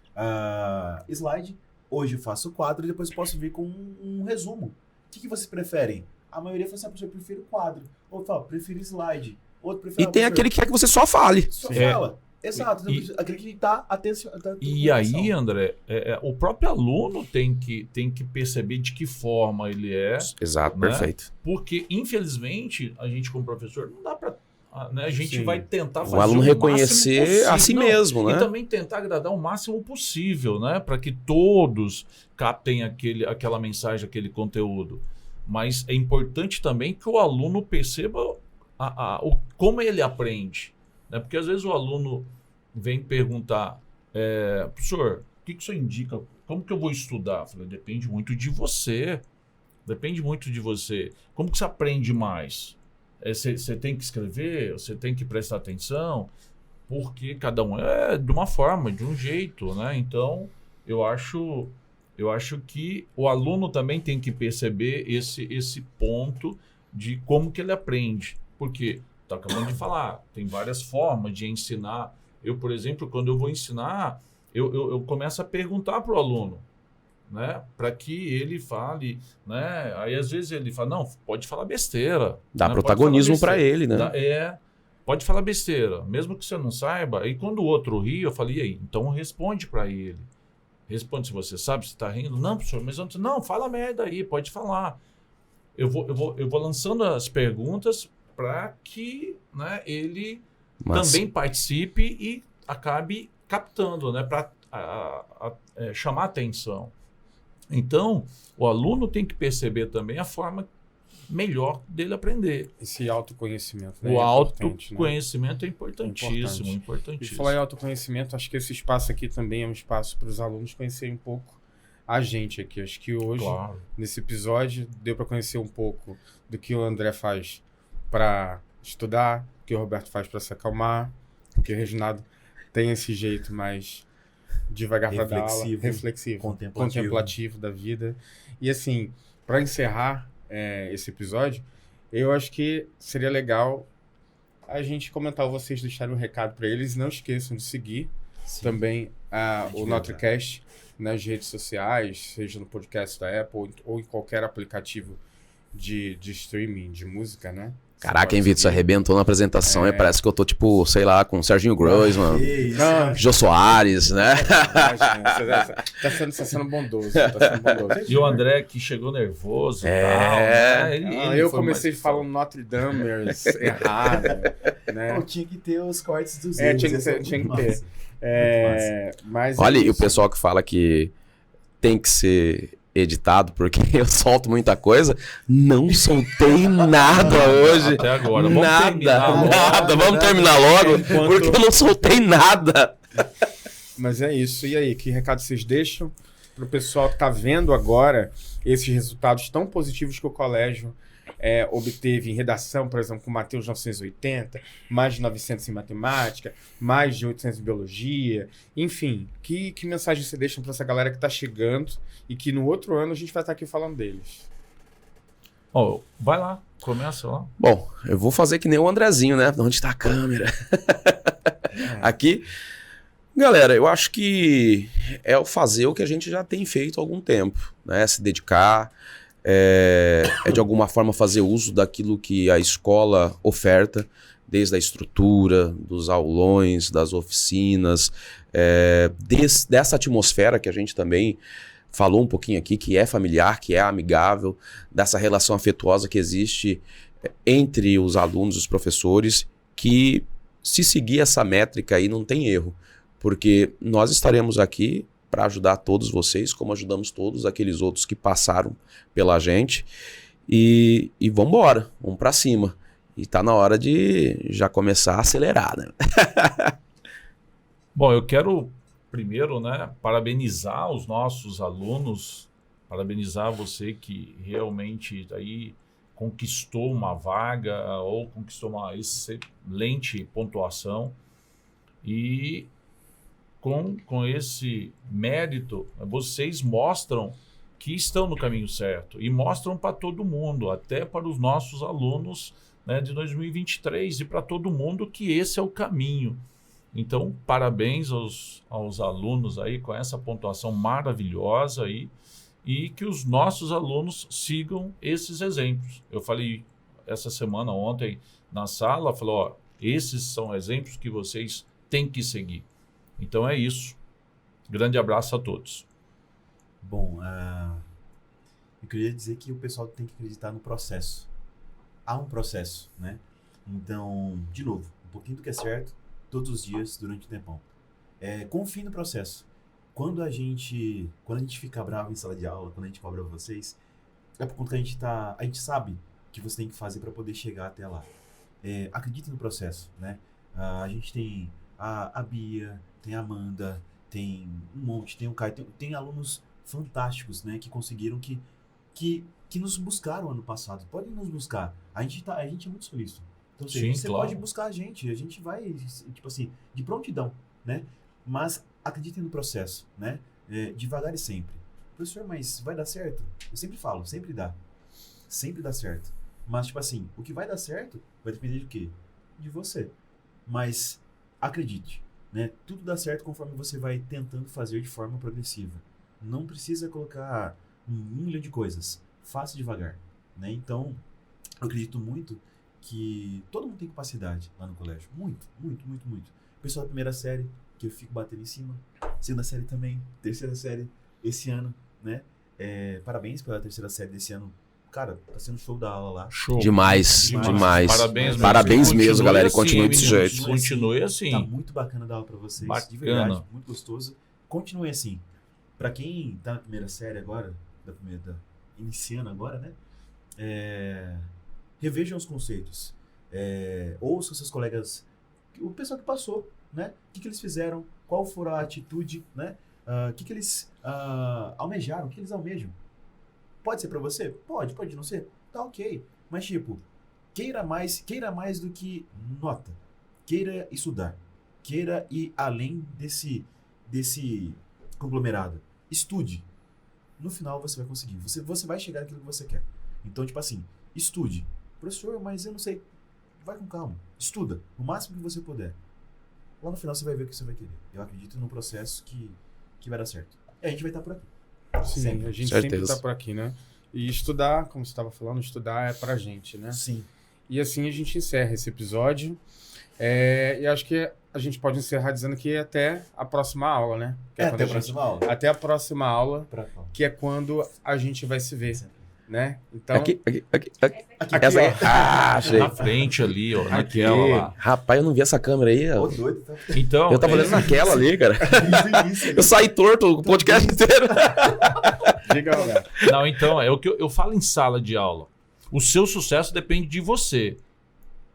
slide, hoje eu faço quadro e depois eu posso vir com um resumo. O que vocês preferem? A maioria fala assim, professor, eu prefiro quadro. Outro fala, prefiro slide. Outro prefere... E tem aquele que quer que você só fale. Só Sim. fala. Exato. Aquele que tá atenção. E aí, André, o próprio aluno tem que perceber de que forma ele é, Exato, né? perfeito. porque, infelizmente, a gente como professor, não dá para... Né? A gente Sim. vai tentar fazer O aluno reconhecer máximo a si possível. mesmo, né? E também tentar agradar o máximo possível, né? Para que todos captem aquela mensagem, aquele conteúdo. Mas é importante também que o aluno perceba como ele aprende. Né? Porque às vezes o aluno vem perguntar, professor, o que o senhor indica? Como que eu vou estudar? Eu falei, depende muito de você. Depende muito de você. Como que você aprende mais? Você tem que escrever? Você tem que prestar atenção? Porque cada um é de uma forma, de um jeito, né? Então, eu acho que o aluno também tem que perceber esse ponto de como que ele aprende. Porque, tá acabando de falar, tem várias formas de ensinar. Eu, por exemplo, quando eu vou ensinar, eu começo a perguntar para o aluno, né? Para que ele fale, né? Aí às vezes ele fala, não, pode falar besteira. Dá né? protagonismo para ele, né? Pode falar besteira, mesmo que você não saiba. E quando o outro ri, eu falei, e aí? Então responde para ele. Responde se você sabe, se está rindo. Não, professor, mas antes, não, fala merda aí, pode falar. Eu vou lançando as perguntas para que, né, ele também participe e acabe captando, né, para chamar atenção. Então, o aluno tem que perceber também a forma melhor dele aprender. Esse autoconhecimento, né? O importante, né? autoconhecimento é importantíssimo, E importantíssimo. falar em autoconhecimento, acho que esse espaço aqui também é um espaço para os alunos conhecerem um pouco a gente aqui. Acho que hoje, Claro. nesse episódio, deu para conhecer um pouco do que o André faz para estudar, o que o Roberto faz para se acalmar, o que o Reginaldo tem esse jeito mais devagar para dar aula, reflexivo, contemplativo da vida. E assim, para encerrar esse episódio, eu acho que seria legal a gente comentar, vocês deixarem um recado para eles. Não esqueçam de seguir também o Verdade. NotriCast nas redes sociais, seja no podcast da Apple ou em qualquer aplicativo de streaming de música, né? Caraca, hein, Vitor? Você arrebentou na apresentação e parece que eu tô, tipo, sei lá, com o Serginho Groisman, Não, Jô Soares, né? tá sendo bondoso. Tá sendo bondoso. E o André que chegou nervoso e É. tal, né? Eu foi comecei mais- falando Notre Damers errado, né? Não, tinha que ter os cortes dos É, erros. tinha que esse ter, é tinha que muito ter. massa. Mas Olha, é e o isso. pessoal que fala que tem que ser editado porque eu solto muita coisa, não soltei nada hoje. Até agora. Vamos Nada, terminar logo. nada. Vamos terminar logo, Enquanto- porque eu não soltei nada. Mas é isso. E aí, que recado vocês deixam para o pessoal que está vendo agora esses resultados tão positivos que o colégio obteve em redação, por exemplo, com Mateus 980, mais de 900 em matemática, mais de 800 em biologia, enfim, que mensagem você deixa para essa galera que está chegando e que no outro ano a gente vai estar aqui falando deles? Ó, vai lá, começa lá. Bom, eu vou fazer que nem o Andrezinho, né? Onde está a câmera? Aqui. Galera, eu acho que é o fazer o que a gente já tem feito há algum tempo, né? Se dedicar, é de alguma forma fazer uso daquilo que a escola oferta, desde a estrutura, dos aulões, das oficinas, dessa atmosfera que a gente também falou um pouquinho aqui, que é familiar, que é amigável, dessa relação afetuosa que existe entre os alunos e os professores, que se seguir essa métrica aí não tem erro, porque nós estaremos aqui para ajudar todos vocês, como ajudamos todos aqueles outros que passaram pela gente, e vamos embora, vamos para cima. E tá na hora de já começar a acelerar, né? Bom, eu quero primeiro, né, parabenizar os nossos alunos, parabenizar você que realmente aí conquistou uma vaga ou conquistou uma excelente pontuação e com esse mérito, vocês mostram que estão no caminho certo e mostram para todo mundo, até para os nossos alunos, né, de 2023 e para todo mundo que esse é o caminho. Então, parabéns aos alunos aí com essa pontuação maravilhosa aí e que os nossos alunos sigam esses exemplos. Eu falei essa semana, ontem, na sala, falei, ó, esses são exemplos que vocês têm que seguir. Então é isso. Grande abraço a todos. Bom, eu queria dizer que o pessoal tem que acreditar no processo. Há um processo, né? Então, de novo, um pouquinho do que é certo, todos os dias, durante o tempão. Confie no processo. Quando a gente fica bravo em sala de aula, quando a gente cobra vocês, é por conta que a gente sabe o que você tem que fazer para poder chegar até lá. Acredite no processo, né? A gente tem a Bia, tem a Amanda, tem um monte, tem o Caio, tem alunos fantásticos, né? Que conseguiram, que nos buscaram ano passado. Podem nos buscar. A gente é muito solícito. Então, Sim, você claro. pode buscar a gente vai, tipo assim, de prontidão, né? Mas acreditem no processo, né? Devagar e sempre. Professor, mas vai dar certo? Eu sempre falo, sempre dá. Sempre dá certo. Mas, tipo assim, o que vai dar certo vai depender de quê? De você. Mas acredite, né? Tudo dá certo conforme você vai tentando fazer de forma progressiva. Não precisa colocar 1 milhão de coisas. Faça devagar, né? Então, eu acredito muito que todo mundo tem capacidade lá no colégio. Muito, muito, muito, muito. O pessoal da primeira série, que eu fico batendo em cima. Segunda série também. Terceira série, esse ano, né? Parabéns pela terceira série desse ano. Cara, tá sendo show da aula lá. Show. Demais. Parabéns mesmo. Parabéns mesmo, Continue galera. E assim, continue desse meninos. jeito. Continue assim. Tá muito bacana dar aula pra vocês. Bacana. De verdade, muito gostoso. Continue assim. Pra quem tá na primeira série agora, iniciando agora, né? Revejam os conceitos. Ouçam seus colegas, o pessoal que passou, né? O que eles fizeram, qual foi a atitude, né? O que eles almejaram, o que eles almejam. Pode ser pra você? Pode não ser? Tá ok. Mas tipo, queira mais do que nota. Queira estudar. Queira ir além desse conglomerado. Estude. No final você vai conseguir. Você vai chegar naquilo que você quer. Então, tipo assim, estude. Professor, mas eu não sei. Vai com calma. Estuda. O máximo que você puder. lá no final você vai ver o que você vai querer. Eu acredito num processo que vai dar certo. E a gente vai estar por aqui. Sim, Sempre. a gente Certeza. sempre tá por aqui, né? E estudar, como você estava falando, estudar é pra gente, né? Sim. E assim a gente encerra esse episódio. E acho que a gente pode encerrar dizendo que até a próxima aula, né? Que quando Até a gente- próxima aula. Até a próxima aula, Pra qual? que é quando a gente vai se ver, né? Então, Aqui. Aqui, Essa ó. aqui. Ah, achei. Na frente ali, ó, Aqui. naquela lá. Rapaz, eu não vi essa câmera aí. Ô, ó. doido, tá? Então, Eu tava olhando naquela ali, cara. Isso. Eu saí torto o podcast inteiro. diga, Roberto. não, então, é o que eu falo em sala de aula. O seu sucesso depende de você.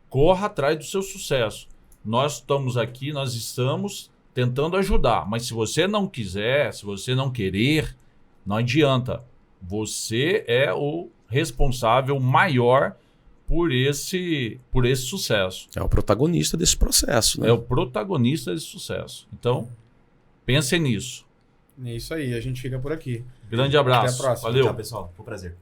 Corra atrás do seu sucesso. Nós estamos aqui, nós estamos tentando ajudar. Mas se você não quiser, se você não querer, não adianta. Você é o responsável maior por esse sucesso. É o protagonista desse processo, né? É o protagonista desse sucesso. Então, pensem nisso. É isso aí, a gente fica por aqui. Grande abraço. Até a próxima. Valeu. Tchau, pessoal. Foi um prazer.